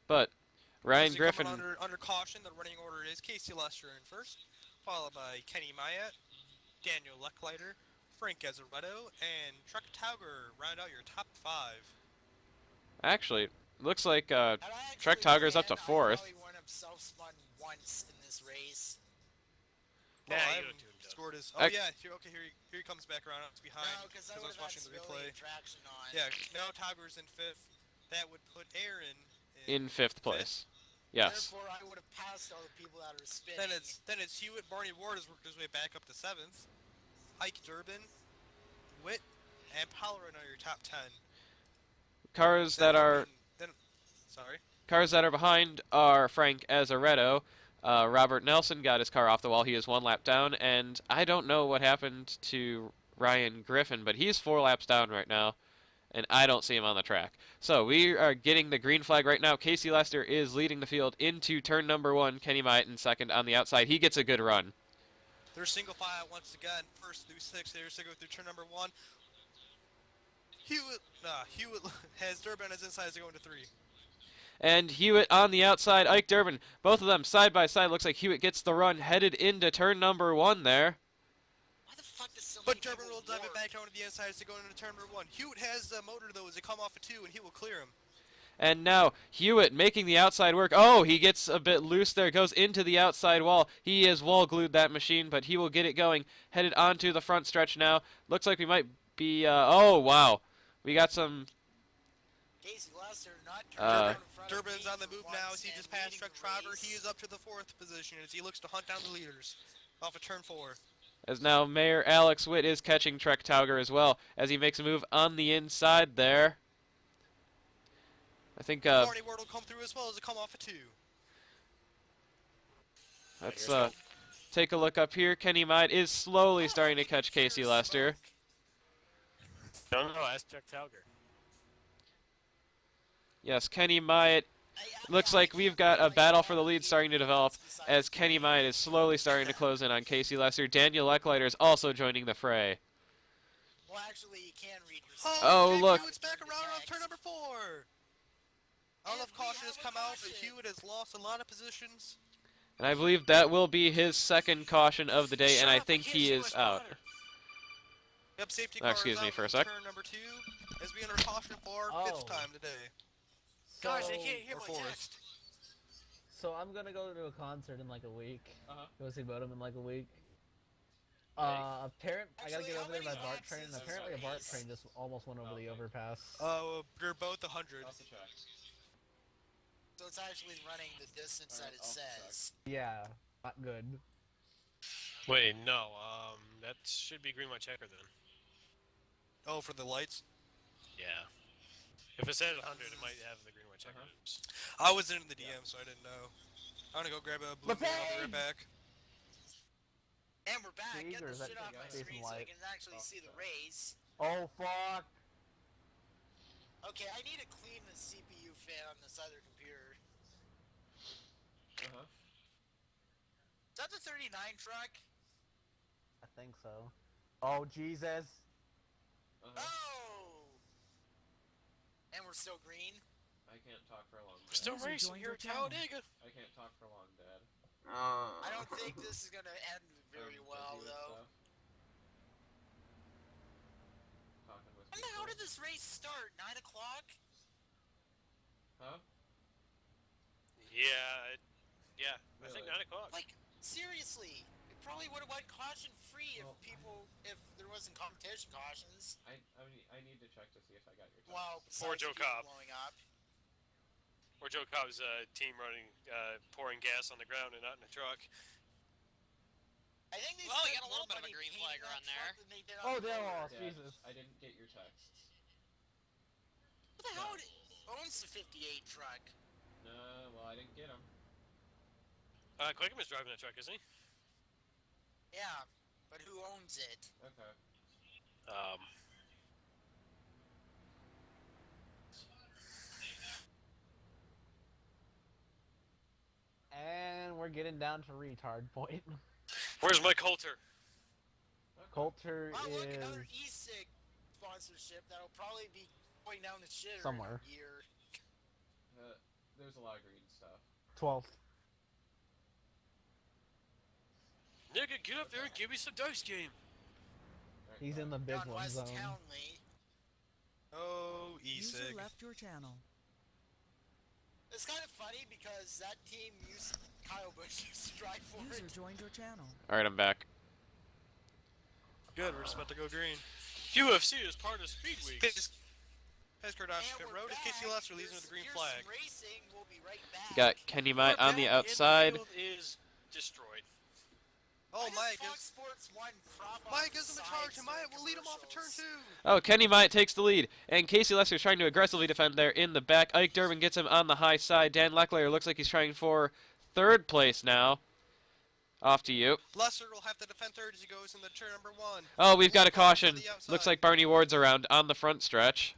But Ryan As they Griffin, come under caution, the running order is Casey Lester in first, followed by Kenny Myatt, Daniel Leckleiter, Frank Ezerado, and Truck Tauger round out your top 5. actually, looks like And I Trek actually Tauger's up to ran, I 4th. probably won him self-spun once in this race. Nah, I you haven't don't do it, scored his. Ac- Oh yeah, here he comes back around. It's behind No, because I I would was have had watching the civilian replay. traction on. Yeah, now Tauger's in 5th. That would put Aaron in in 5th place. Yes. Therefore, I would have passed all the people that are spinning. Then it's Hewitt. Barney Ward has worked his way back up to 7th. Ike Durbin, Witt, and Pellerin are your top 10. Cars that are Sorry. cars that are behind are Frank Ezerado. Robert Nelson got his car off the wall. He is 1 lap down, and I don't know what happened to Ryan Griffin, but he's 4 laps down right now, and I don't see him on the track. So we are getting the green flag right now. Casey Lester is leading the field into turn number 1. Kenny Myatt in second on the outside. He gets a good run. They're single file once again, first through 6. They're to go through turn number 1. Hewitt has Durbin on his inside as they go into 3. And Hewitt on the outside, Ike Durbin. Both of them side by side. Looks like Hewitt gets the run headed into turn number 1 there. Why the fuck does so But many Durbin people will dive it warp? back down to the inside as they go into turn number 1. Hewitt has the motor though as they come off a 2, and he will clear him. And now Hewitt making the outside work. Oh, he gets a bit loose there. Goes into the outside wall. He has wall glued that machine, but he will get it going. Headed onto the front stretch now. Looks like we might be... oh, wow. We got some... Casey Lester not Uh, turning in front of Durbin's me on the for move now once as he and just passed leading Truck the Driver. race. He is up to the 4th position as he looks to hunt down the leaders off of turn 4. As now Mayor Alex Witt is catching Trek Tauger as well, as he makes a move on the inside there. I think Barney Ward will come through as well as they come off a 2. let's take a look up here. Kenny Might is slowly starting to catch Casey Lester. No, ask Chuck Tauger. Yes, Kenny Might. Looks like we've got a battle for the lead starting to develop as Kenny Might is slowly starting to close in on Casey Lester. Daniel Leckliter is also joining the fray. Well, actually, you can read your Oh, Jake look. Hewitt's back around on turn number 4. I don't know if caution has come out, but Hewitt has lost a lot of positions. And I believe that will be his second caution of the day, and I think he is out. Yep, safety car Excuse is me out for a in sec. turn number 2 as we enter caution for our 5th time today. Gosh, I So- can't hear Or my 4th. text. So I'm gonna go to a concert in like a week. Go see Bodum in like a week. Nice. I gotta Actually, get how over there by many BART laps train, is and this apparently a BART race? train just almost went over the overpass. They're both 100. So it's actually running the distance that it says. Yeah, not good. Wait, no. That should be green light checker then. Oh, for the lights? Yeah. If it said 100, it might have the green light checker. I wasn't in the DM, so I didn't know. I'm gonna go grab a blue bean, I'll be right back. And we're back. Get Jeez, or the is that shit off my Jason screen so I White? can actually see the race. Oh fuck! Okay, I need to clean the CPU fan on this other computer. Is that the 39 truck? I think so. Oh Jesus! Oh! And we're still green? I can't talk for long. We're still User racing joined here your at channel. Talladega. I can't talk for long, Dad. I don't think this is gonna end very well, though. And how did this race start? 9 o'clock? Huh? Yeah, I think 9 o'clock. Like, seriously, it probably would have went caution free if there wasn't competition cautions. I need to check to see if I got your text. Well, Poor besides Joe people Cobb. blowing up. Or Joe Cobb's team running, pouring gas on the ground and not in a truck. I think they Well, we spent got a little more bit of a money green painting flag that on there. truck than they did on Oh, the they're motor. lost. Jesus. I didn't get your texts. What the hell owns the 58 truck? Well, I didn't get them. Quickham is driving that truck, isn't he? Yeah, but who owns it? Okay. And we're getting down to retard point. Where's Mike Coulter? Coulter Oh, look, is another e-cig sponsorship that'll probably be going down the shitter Somewhere. in a year. There's a lot of green stuff. 12th. Nigga, get up there and give me some dice game. He's in the big Down one West zone. Townley. Oh, User E-Sig. left your channel. It's kind of funny because that team used Kyle Busch used to drive for User it. joined your channel. Alright, I'm back. Good, we're just about to go green. UFC is part of Speed Weeks. Has Kardashian And Pit we're Road as back. Casey Lester leads with the green Here's flag. some racing. We'll be right back. We got Kenny Might on the Back in outside. field is destroyed. Oh, Why does Mike Fox is Sports 1 crop off Mike the is in sides charge, and during Mike will lead him off at turn commercials? 2. Oh, Kenny Might takes the lead, and Casey Lester's trying to aggressively defend there in the back. Ike Durbin gets him on the high side. Dan Leclerc looks like he's trying for third place now. Off to you. Lester will have to defend third as he goes in the turn number 1. Oh, we've got a Walker on caution. the outside. Looks like Barney Ward's around on the front stretch.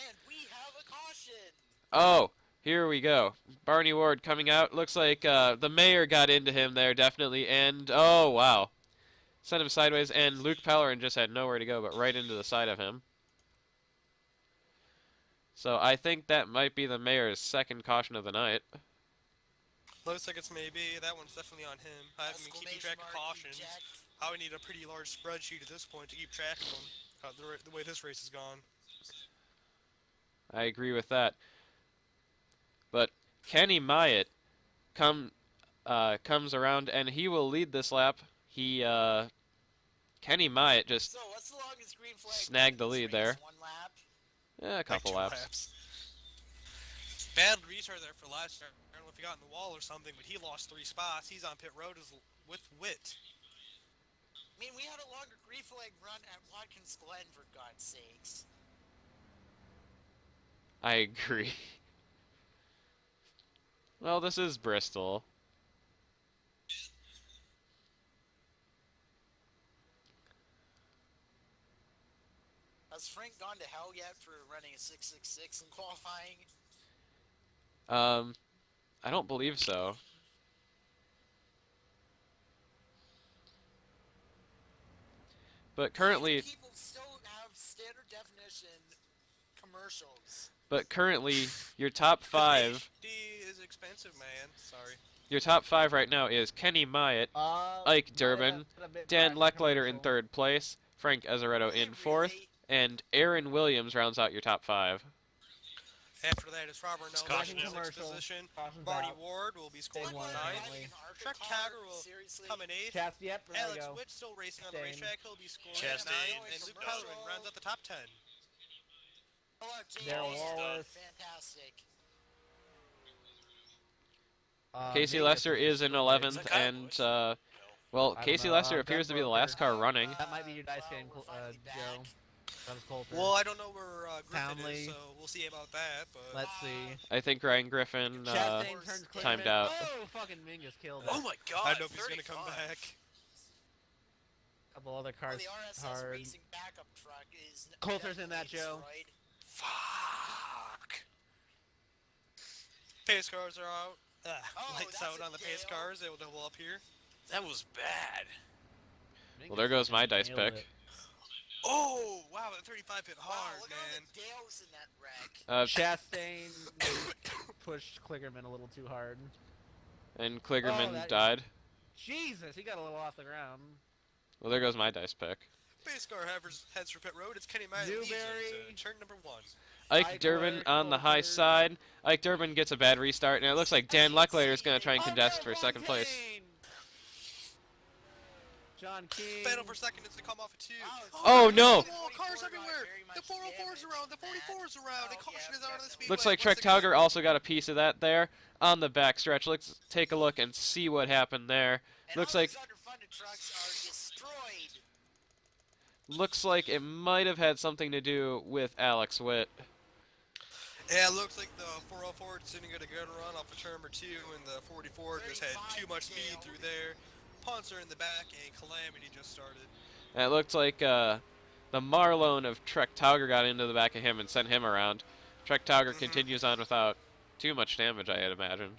And we have a caution. Oh, here we go. Barney Ward coming out. Looks like the mayor got into him there, definitely. And, oh, wow. Sent him sideways, and Luke Pellerin just had nowhere to go but right into the side of him. So I think that might be the mayor's second caution of the night. Looks like it's maybe. That one's definitely on him. I haven't been keeping track of cautions. I would need a pretty large spreadsheet at this point to keep track of them. The way this race has gone. I agree with that. But Kenny Myatt comes around and he will lead this lap. Kenny Myatt just So, what's the longest green flag snagged the in this lead race? there. 1 lap? A couple Like 2 laps. Bad restart there for last year. I don't know if he got in the wall or something, but he lost 3 spots. He's on pit road with Witt. I mean, we had a longer green flag run at Watkins Glen, for God's sakes. I agree. Well, this is Bristol. Has Frank gone to hell yet for running a 6.66 in qualifying? I don't believe so. But currently, People still have standard definition commercials. your top 5, HD is expensive, man. Sorry. your top 5 right now is Kenny Myatt, Ike Durbin, Dan Leckliter in 3rd place, Frank Azaretto in 4th, and Aaron Williams rounds out your top 5. After that, it's Robert Nelson caution in it. 6th position. Caution's Barney out. Ward will be scoring Stay one, 9th. Stanley. Truck Tagger will come in 8th. Yep, there we Alex go. Witt still racing on the Chastain. racetrack. He'll be scoring Chastain. 9th. And Luke Pellerin rounds out the top 10. Oh, look, Darryl James. Wallace. Fantastic. Casey Vegas Lester is in 11th, Is that Kyle and Busch? well, I don't Casey know, Lester appears to be the last car running. That might be your dice game, Finally Joe. back. That was Coulter. Well, I don't know where Griffin Townley. is, so we'll see about that. But Let's see. I think Ryan Griffin Chastain turns timed Clearman. out. Oh, fucking Mingus killed it. Oh my god! I know if he's gonna come 35. back. Couple other Well, cars the RSS hard. racing backup truck is Coulter's in that, definitely Joe. destroyed. Fuck. Pace cars are out. Oh, Lights that's out a on the pace Dale. cars. They will double up here. That was bad. Well, there goes my dice Nailed pick. it. Oh, wow, that 35 hit Wow, hard, look man. at all the Dales in that wreck. Chastain pushed Kligerman a little too hard. And Kligerman Oh, that is- died. Jesus, he got a little off the ground. Well, there goes my dice pick. Pace car heads for pit road. It's Kenny Myatt leads Newberry. into turn number 1. Ike Durbin on the high side. Ike Durbin gets a bad restart, and it looks like Dan Leckliter is going to try and contest for second place. John King. Battle for second is to come off at 2. Oh, no. Cars everywhere! The 404's around, the 44's around, the caution is out on the speedway. Looks like Once Trek again, Tauger also got a piece of that there on the backstretch. Let's take a look and see what happened there. And Looks all like these underfunded trucks are destroyed. it might have had something to do with Alex Witt. Yeah, it looks like the 404 didn't get a good run off of turn number 2, and the 44 just had too much speed through there. Punts are in the back, and Calamity just started. And it looked like the Marlone of Trek Tauger got into the back of him and sent him around. Trek Tauger continues on without too much damage, I'd imagine.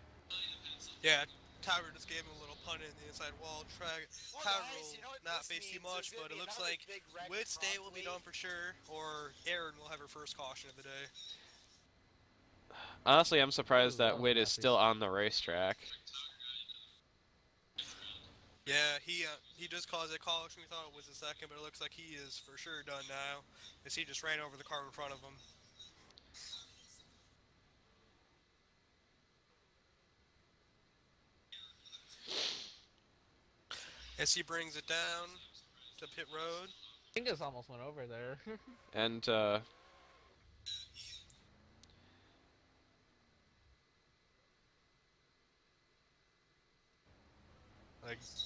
Yeah, Tauger just gave him a little punt in the inside wall. Well, Tauger guys, will you know what not this face too means? much, There's but gonna it be looks another like big wreck Witt's day will be promptly. done for sure, or Aaron will have her first caution of the day. Honestly, I'm surprised Ooh, that that Witt was is still on the racetrack. Yeah, he just caused a caution. We thought it was a second, but it looks like he is for sure done now, as he just ran over the car in front of him. As he brings it down to pit road. Mingus almost went over there. And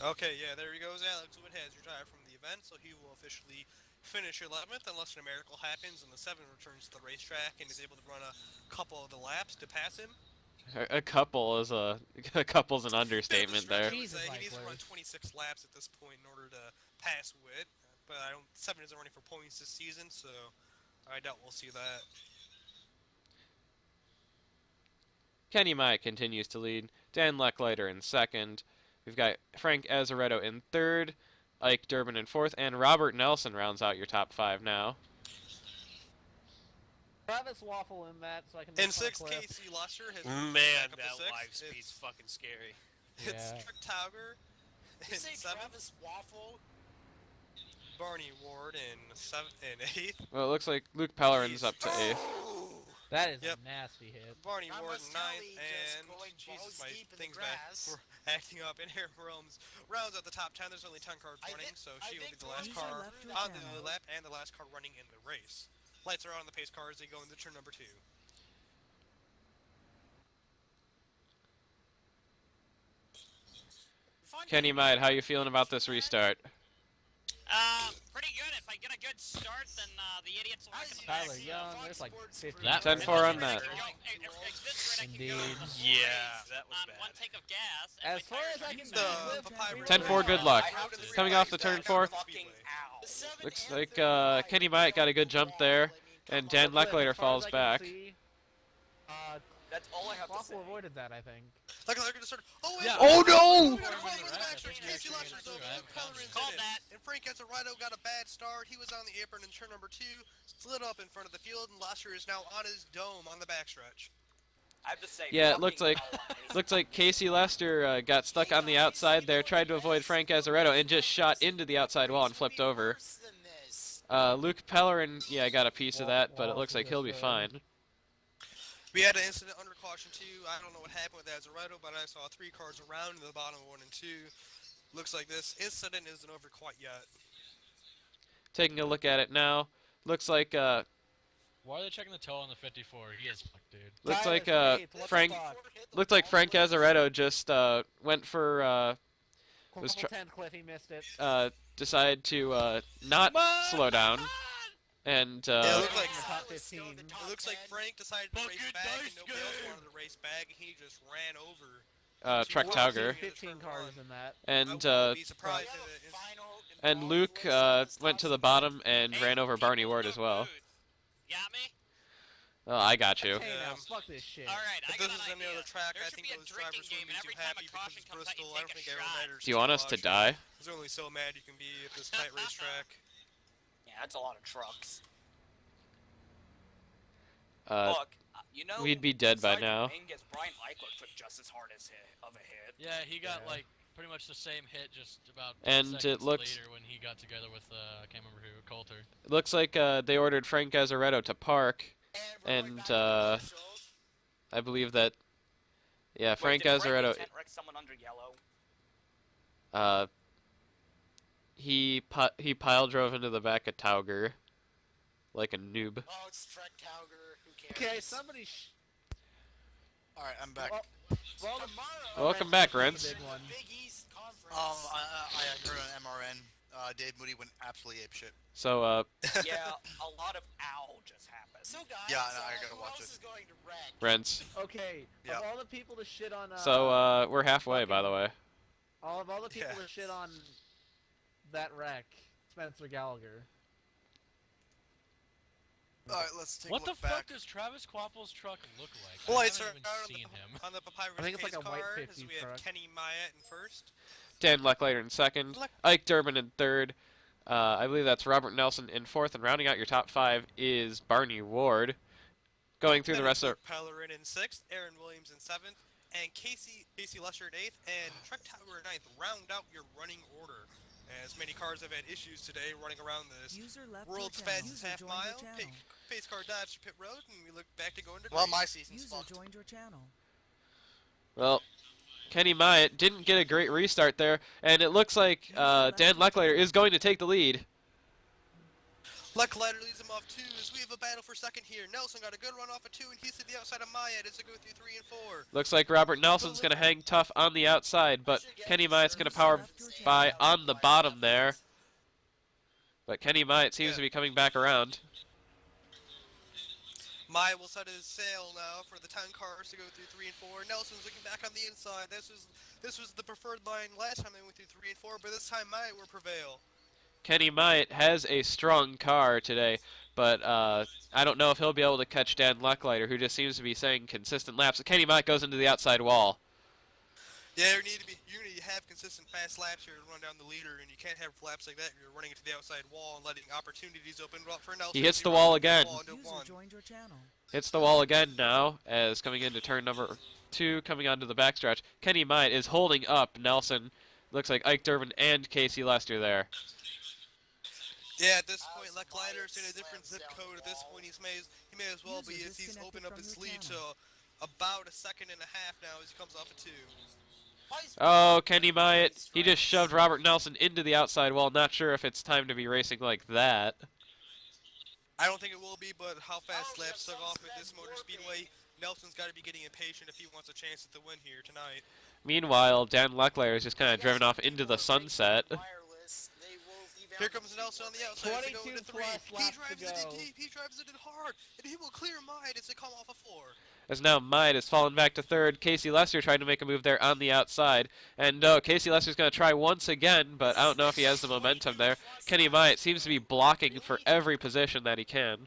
Okay, yeah, there he goes. Alex Wood has retired from the event, so he will officially finish 11th unless a miracle happens and the 7 returns to the racetrack and is able to run a couple of the laps to pass him. a couple is a couple's an understatement there. He Jesus, needs to run Michael. 26 laps at this point in order to pass Witt, but 7 isn't running for points this season, so I doubt we'll see that. Kenny Myatt continues to lead. Dan Leckliter in second. We've got Frank Azaretto in third. Ike Durbin in fourth. And Robert Nelson rounds out your top 5 now. Bro, Travis Waffle in that so I can In make fun of 6th, Cliff. Casey Lusher has Man, back up to that 6th. live speed's It's, fucking scary. it's Yeah. Trick Tauger You in say 7th, Travis Waffle? Barney Ward in 7th and 8th. Well, it looks like Luke Pellerin's up to 8th. That is Yep. a nasty hit. Barney Not Ward much in Kelly 9th, just and going Jesus, balls my deep in the thing's back. grass. We're acting up in Air Realms. Rounds out the top 10. There's only 10 cards I running, thi- so I she will be think the last User car left your on channel. the lap and the last car running in the race. Lights are on the pace cars. They go into turn number 2. Kenny Might, how you feeling about this restart? Pretty good. If I get a good start, then the idiots will As come you back. Tyler see, Young, Fox there's like Sports 50. That- 10-4 on that. Indeed. Yeah, that was on bad. one take of gas. As far as I can The tell, Papyrus 10-4, good luck. Coming off the turn 4. Fucking Looks like Kenny Might got a good jump there, and Dan Lecklater falls back. That's all I have to say. Waffle avoided that, I think. Like they're gonna start. Oh, Yeah. Oh no! We got a right in the back stretch. Casey Lusher's over. Luke Pellerin's Called in it. that. And Frank Azzarito got a bad start. He was on the apron in turn number 2, slid up in front of the field, and Lusher is now on his dome on the backstretch. I have to say. Yeah, it fucking looks like allies. looks like Casey Lester got stuck on the outside there, tried to avoid Frank Azzarito, and just shot into the outside wall and flipped over. Luke Pellerin, yeah, got a piece of that, but it looks like he'll be fine. We had an incident under caution 2. I don't know what happened with Azzarito, but I saw 3 cars around in the bottom of 1 and 2. Looks like this incident isn't over quite yet. Taking a look at it now, looks like Why are they checking the toe on the 54? He is fucked, dude. looks Tyler's like eighth, what the Frank fuck? looked like Frank Azzarito just went for was Level 10 Cliff, he missed it. decided to not slow down, and Yeah, it looks like in the top 15. it looks like Frank decided to race back, and nobody else wanted to race back, and he just ran over. Trek Tauger, 15 cars in that. and I wouldn't be surprised if it is. and Luke went to the bottom and ran over Barney Ward as well. Got me? Oh, I got you. Hey now, Um, fuck this shit. Alright, I If got this is an any idea. other track, There I should think be a those drinking drivers game, wouldn't and be too every time a happy because caution it's comes out, you Bristol. I take don't a think everyone shot. matters Do you too want us to much. die? There's only so mad you can be at this tight racetrack. Yeah, that's a lot of trucks. Uh, Look, you know. we'd be dead by besides now. Mingus, Brian Eichler took just as hard as of a hit. Yeah, he got Yeah. like pretty much the same hit, just about And 10 it seconds looks- later when he got together with I can't remember who, Coulter. Looks like they ordered Frank Azzarito to park, and I believe that, yeah, Wait, Frank did Azzarito, intent wreck someone under yellow? he pile drove into the back of Tauger, like a noob. Oh, it's Trek Tauger. Who cares? Okay, somebody. Alright, I'm back. Well, Welcome back, Rents. Rents. Big one. Big East Conference. I heard on MRN, Dave Moody went absolutely apeshit. So, Yeah, a lot of owl just happened. So guys, Yeah, no, I gotta who watch else it. is going to wreck? Rents. Okay, Yeah. of all the people to shit on. So, we're halfway, by the way. all the people Yeah. to shit on that wreck, Spencer Gallagher. Alright, let's take What a the look fuck back. does Travis Quapple's truck look like? The lights I are haven't out even seen him. on the Papyrus I think it's like pace a white car, 50 as we have truck. Kenny Myatt in first. Dan Lecklater in second, Ike Durbin in third. I believe that's Robert Nelson in fourth, and rounding out your top 5 is Barney Ward. Going through the Then rest it's of Luke Pellerin in 6th, Aaron Williams in 7th, and Casey Lusher in 8th, and Trek Tauger in 9th. Round out your running order. As many cars have had issues today running around this User left world's your channel. fastest User half joined your mile. channel. Pace car dives to pit road, and we look back to going to Well, green. my season's User fucked. joined your channel. Well, Kenny Myatt didn't get a great restart there, and it looks like Dan Lecklater is going to take the lead. Leclerc leads him off 2 as we have a battle for second here. Nelson got a good run off of 2, and he's to the outside of Myatt as they go through 3 and 4. Looks like Robert Nelson's going to hang tough on the outside, but Kenny Myatt's going to power by on the bottom there. But Kenny Myatt seems to be coming back around. Myatt will set his sail now for the 10 cars to go through 3 and 4. Nelson's looking back on the inside. This was the preferred line last time they went through 3 and 4, but this time Myatt will prevail. Kenny Myatt has a strong car today, but I don't know if he'll be able to catch Dan Lecklater, who just seems to be saying consistent laps. Kenny Myatt goes into the outside wall. Yeah, you need to have consistent fast laps here to run down the leader, and you can't have laps like that. You're running into the outside wall and letting opportunities open up for Nelson. He hits as the runs wall into the again. wall into User one. joined your channel. Hits the wall again now, as coming into turn number 2, coming onto the backstretch. Kenny Myatt is holding up Nelson. Looks like Ike Durbin and Casey Lester there. Yeah, at this point, Leclerc's in a different zip code. At this point, he may as well be, User as he's disconnected opened up from his your lead to channel. about a second and a half now as he comes off a 2. Oh, Kenny Myatt, he just shoved Robert Nelson into the outside wall. Not sure if it's time to be racing like that. I don't think it will be, but how fast laps took off at this motor speedway, Nelson's got to be getting impatient if he wants a chance at the win here tonight. Meanwhile, Dan Leclerc is just kind of driven off into the sunset. Here comes Nelson on the outside as they go 22 into 3. plus He laps to drives it go. in deep, he drives it in hard, and he will clear Myatt as they come off a 4. As now Myatt has fallen back to third. Casey Lester trying to make a move there on the outside. And Casey Lester's going to try once again, but I don't know if he has the momentum there. Kenny Myatt seems to be blocking for every position that he can.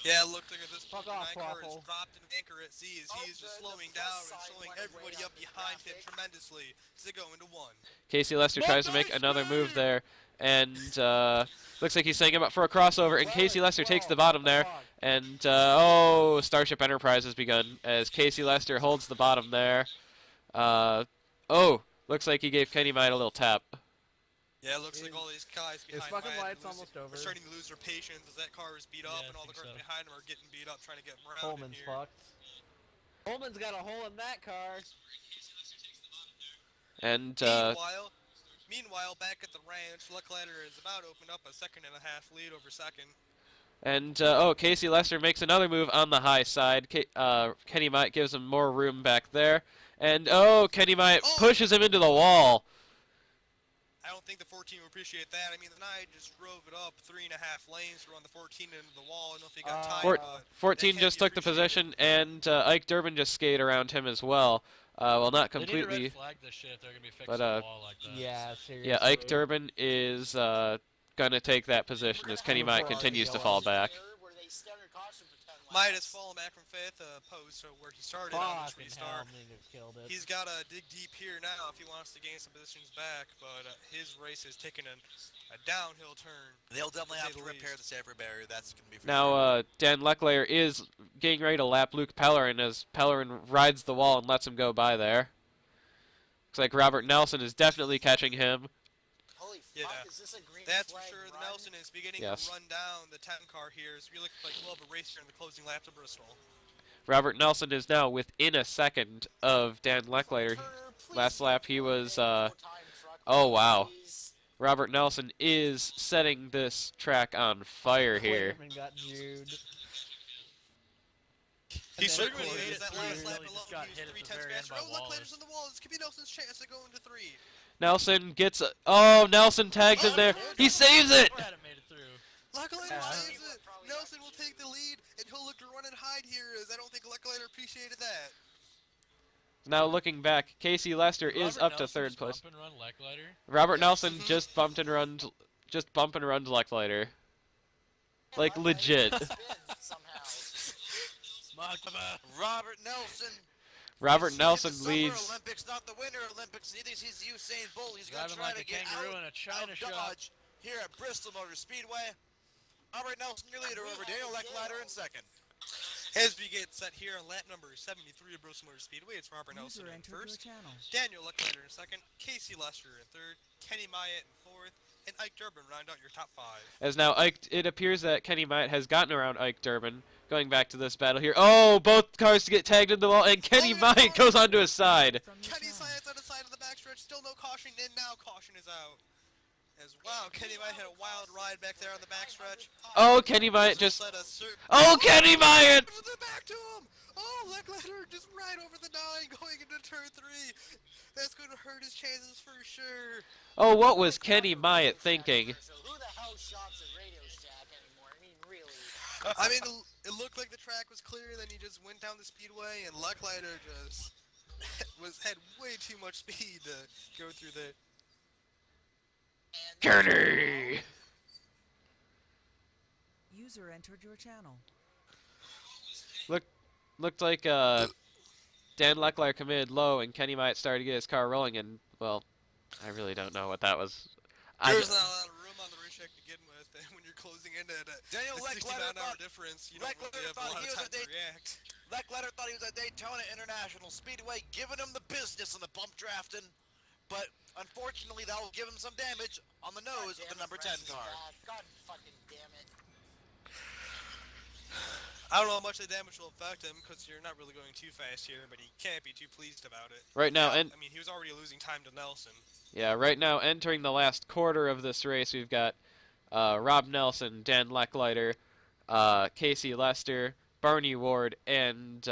Yeah, it looked like at this point, Fuck off, 9 car is Waffle. dropped an anchor at sea as he is just slowing down and slowing everybody up behind him tremendously as they go into 1. Casey Lester tries to make another move there. And looks like he's setting him up for a crossover. And Casey Lester takes the bottom there. And, oh, Starship Enterprise has begun as Casey Lester holds the bottom there. Oh, looks like he gave Kenny Myatt a little tap. Yeah, it looks like all these guys behind fucking Myatt light's are almost over. starting to lose their patience as that car is beat up Yeah, I and all the think cars so. behind him are getting beat up trying to get around in Coleman's here. fucked. Coleman's got a hole in that car. And, Meanwhile, back at the ranch, Leclerc is about to open up a 2.5 lead over second. And Casey Lester makes another move on the high side. Kenny Myatt gives him more room back there. And, Kenny Myatt pushes him into the wall. I don't think the 14 will appreciate that. I mean, the 9 just drove it up 3.5 lanes to run the 14 into the wall. I don't know if he got time, but 14 that just can took be the position, and Ike Durbin just skated around him as well. Well, not They need to completely, red flag this shit if they're gonna be fixing but, the wall like that. Yeah, seriously. yeah, Ike Durbin is gonna take that position as Kenny Myatt continues to fall back. Myatt has fallen back from 5th post, so where he started on this Fucking hell, restart. I'm gonna get killed it. He's got to dig deep here now if he wants to gain some positions back, but his race is taking a downhill turn. They'll definitely to have say to the repair least. the safer barrier. That's going to be for sure. Now, Dan Leclerc is getting ready to lap Luke Pellerin as Pellerin rides the wall and lets him go by there. Looks like Robert Nelson is definitely catching him. Holy Yeah, fuck, is this a green that's for flag sure. The run? Nelson is beginning Yes. to run down the 10 car here, so we look like we'll have a race here in the closing lap to Bristol. Robert Nelson is now within a second of Dan Leclerc. Last lap he was, oh wow. Robert Nelson is setting this track on fire here. Clearman got Jude. He then certainly Corey is. That just last lap really alone, just got he was hit at 3 the tenths very end faster. by Oh, look, Wallace. Leclerc's on the wall. This could be Nelson's chance to go into 3. Nelson gets, Nelson tags him there. He saves it! Hadn't made it through. Leclerc Yeah. saves it. Nelson will take the lead, and he'll look to run and hide here, as I don't think Leclerc appreciated that. Now looking back, Casey Lester is Robert up to Nelson third just place. bump and run Leclerc. Robert Nelson just bumped and run Leclerc. Like legit. Robert Nelson. Robert He's Nelson in the Summer leads. Olympics, not the Winter Olympics. Neither is Usain Bolt. He's going to Driving try like to a get kangaroo out in a china of shop. Dodge here at Bristol Motor Speedway. Robert Nelson, your leader, over Daniel Leclerc in second. As we get set here on lap number 73 of Bristol Motor Speedway, it's Robert Nelson User in entered your first, channel. Daniel Leclerc in second, Casey Lester in third, Kenny Myatt in fourth, and Ike Durbin round out your top 5. As now it appears that Kenny Myatt has gotten around Ike Durbin. Going back to this battle here. Oh, both cars get tagged into the wall, and Kenny Myatt goes onto his side. From your Kenny channel. Myatt's on the side of the backstretch, still no caution, and now caution is out. As wow, Kenny Myatt had a wild ride back there on the backstretch. Oh, Kenny Myatt just. Set a Oh, Kenny Myatt! Back to him! Oh, Leclerc just right over the 9 going into turn 3. That's going to hurt his chances for sure. Oh, what was Kenny Myatt thinking? So who the hell shops at Radio Shack anymore? I mean, really. I mean, it looked like the track was clear, then he just went down the speedway, and Leclerc just had way too much speed to go through the. Kenny! User entered your channel. Looked like Dan Leclerc committed low, and Kenny Myatt started to get his car rolling, and, well, I really don't know what that was. There's not a lot of room on the racetrack to begin with. And when you're closing in at a Daniel 60 Leclerc mile an hour thought- difference, you don't Leclerc really have a thought lot he of was time a to react. Leclerc thought he was at Daytona International Speedway, giving him the business on the bump drafting, but unfortunately that will give him some damage on the nose of the number 10 car. God fucking damn it. I don't know how much the damage will affect him because you're not really going too fast here, but he can't be too pleased about it. Right now, Yeah, and I mean, he was already losing time to Nelson. yeah, right now entering the last quarter of this race, we've got Rob Nelson, Dan Lecklider, Casey Lester, Barney Ward, and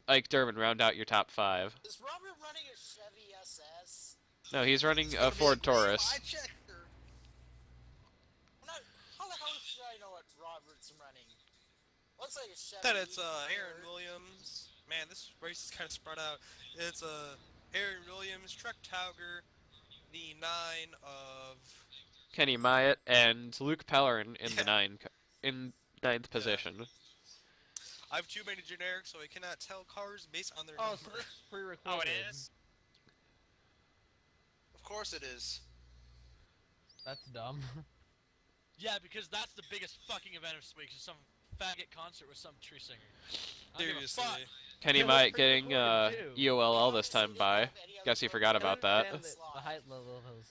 Ike Durbin round out your top 5. Is Robert running a Chevy SS? No, he's running It's a gonna be Ford green Taurus. light checker. How the hell should I know what Robert's running? Looks like a Chevy. Then it's from Aaron here. Williams. Man, this race is kind of spread out. It's Aaron Williams, Trek Tauger, the 9 of Kenny Myatt and Luke Pellerin in the Yeah. ninth position. I have too many generics, so I cannot tell cars based on their Oh, number. so this is pre-recorded. Oh, it is? Of course it is. That's dumb. Yeah, because that's the biggest fucking event of this week. Is some faggot concert with some tree singer. I don't give a fuck. Seriously. Kenny Yeah, Myatt that's getting pre-recorded too. EOLL this time by. Guess he forgot about that. And the height level is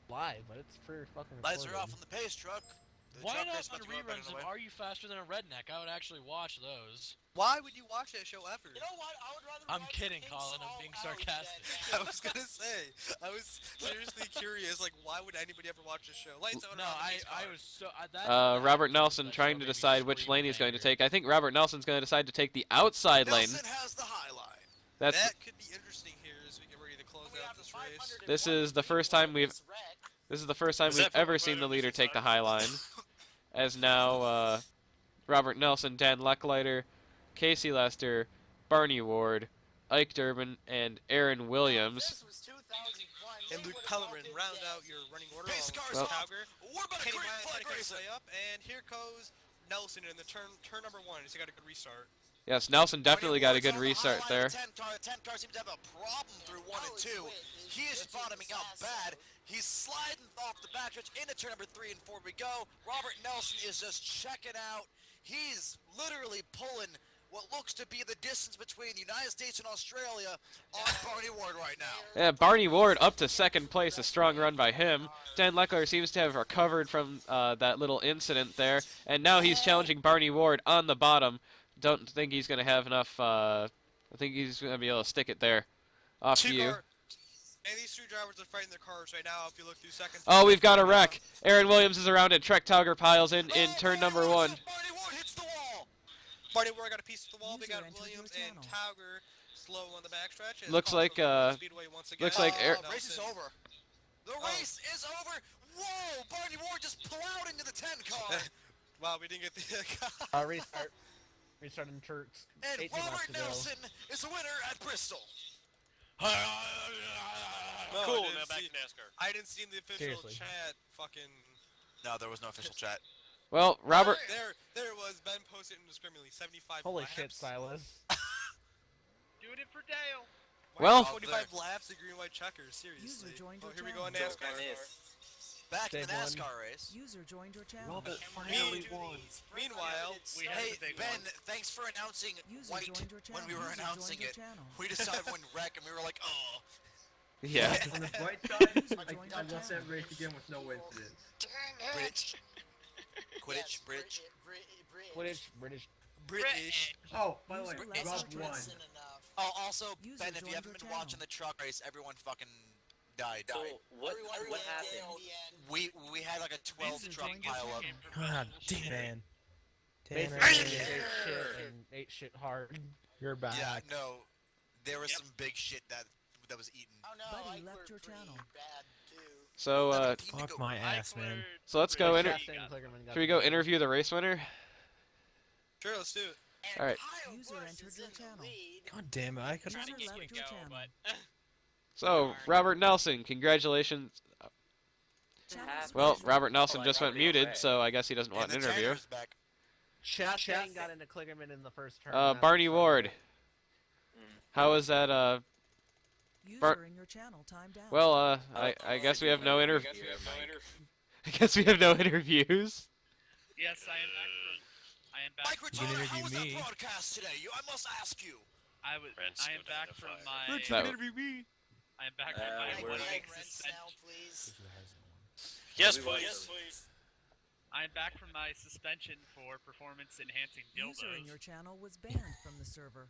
live, but it's pretty fucking Lights are recorded. off on the pace truck. The Why truck not race on about to go up reruns of anyway. Are You Faster Than a Redneck? I would actually watch those. Why would you watch that show ever? You know what? I would rather I'm watch kidding, Pink Colin. I'm Salt being Alley sarcastic. than- I was gonna say. I was seriously curious. Like, why would anybody ever watch this show? Lights out. No, around the I police car. was so. that Robert that Nelson show trying to made me decide which scream lane with he's going to anger. take. I think Robert Nelson's going to decide to take the outside lane. Nelson has the high line. That's That could be interesting here as we get ready to close We out have this the race. 501 This is the first time we've- this wreck. this is the first time Is we've that from ever the seen the photo leader you take the saw? high line. As now Robert Nelson, Dan Lecklider, Casey Lester, Barney Ward, Ike Durbin, and Aaron Williams. This was 2001. And we Luke would've Pellerin all been round dead. out your running order. Pace along cars with off. Tauger. What about a Kenny green Myatt flag trying to get his racing? way up, and here goes Nelson in the turn number 1. He's got a good restart. Yes, Nelson definitely got a good Ward's on the high restart line there. of The 10 car seems to have a problem through 1 and 2. He is bottoming out bad. He's sliding off the backstretch into turn number 3 and 4 we go. Robert Nelson is just checking out. He's literally pulling what looks to be the distance between the United States and Australia on Barney Ward right now. Yeah, Barney Ward up to second place, a strong run by him. Dan Leckler seems to have recovered from that little incident there, and now he's challenging Barney Ward on the bottom. Don't think he's going to have enough, I think he's going to be able to stick it there. Off to you. And these two drivers are fighting their cars right now. If you look through seconds. Oh, we've got a wreck. Aaron Williams is around it. Trek Tauger piles in turn number 1. Barney Ward hits the wall. Barney Ward got a piece of the wall. We User got entered Williams your and channel. Tauger slow on the backstretch. And Looks Colin like, goes over to Speedway once again. looks like Air- Race is over. The race is over. Whoa, Barney Ward just plowed into the 10 car. Wow, we didn't get the. Restart. Restart in church. And 18 Robert laps to go. Nelson is the winner at Bristol. No, Cool, I didn't now back see- to NASCAR. I didn't see in the official Seriously. chat. Fucking. No, there was no official chat. Well, Robert... There it was. Ben posted indiscriminately 75 Holy laps. shit, Silas. Doing it for Dale. Well- 25 laps of green white checkers. Seriously. User joined Oh, your here we go on channel. NASCAR. Back in the Save one. NASCAR race. User joined your channel. Meanwhile, We had Hey, the big Ben, one. thanks for announcing User white joined your when channel. we were User announcing joined your it. channel. We decided when wreck and we were like, oh. Yeah. On the bright side, User I joined left your that channel. race again with no incident. British. Quidditch, British. British. British. Oh, by the way, User Rob left won. Oh, also, User Ben, if you joined haven't your been channel. watching the truck race, everyone fucking died. What happened? We had like a 12 User truck joined your pile up. channel. God damn. Basically, Damn ate it. shit and ate shit hard. You're back. Yeah, no, there was some big shit that was eaten. Oh no, Buddy I left cleared your pretty channel. bad too. So, Fuck my ass, man. so let's go Chastain enter... Kligerman got Should we go interview the race winner? Sure, let's do it. And Alright. Kyle User Busch entered is your in the channel. lead. God damn it, I could. Trying to User get you left to your go, channel. but So, Robert Nelson, congratulations. Channel Well, switched. Robert Nelson Oh, just I went got it muted, right. so I guess he doesn't want And an the interview. Tanner's back. Chastain got into Kligerman in the first turn. Barney Ward. Mm. How was that, User in your channel timed out. Well, I guess we have no interview. I guess we have no interviews. Yes, I am back Mike from. You can Retarder, interview how was that me. broadcast today? I must ask you. I am back from my. That- me. I am back from my Mike, 1 Mike, week Rents suspension. now, please. Yes, please. I am back from my suspension for performance enhancing User in dildos. your channel was banned from the server.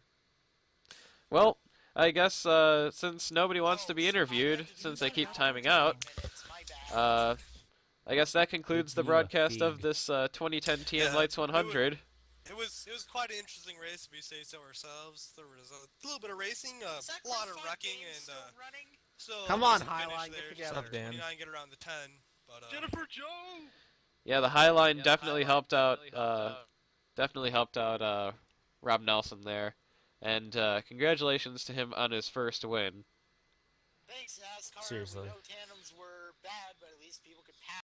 Well, I guess since nobody wants to be interviewed, since they keep timing out, I guess that concludes the Give me a broadcast of fig. this 2010 TN Yeah, Lights 100. It was quite an interesting race, if we say so ourselves. There was a little bit of racing, a lot of wrecking, and still Come a on, decent finish Highline, get there. together. What's up, Dan? 29 get around the 10, but Jennifer Joe. Yeah, the High Line definitely helped out. Definitely helped out Rob Nelson there, and congratulations to him on his first win. Thanks, NASCAR. Seriously. We know tandems were bad, but at least people could pass.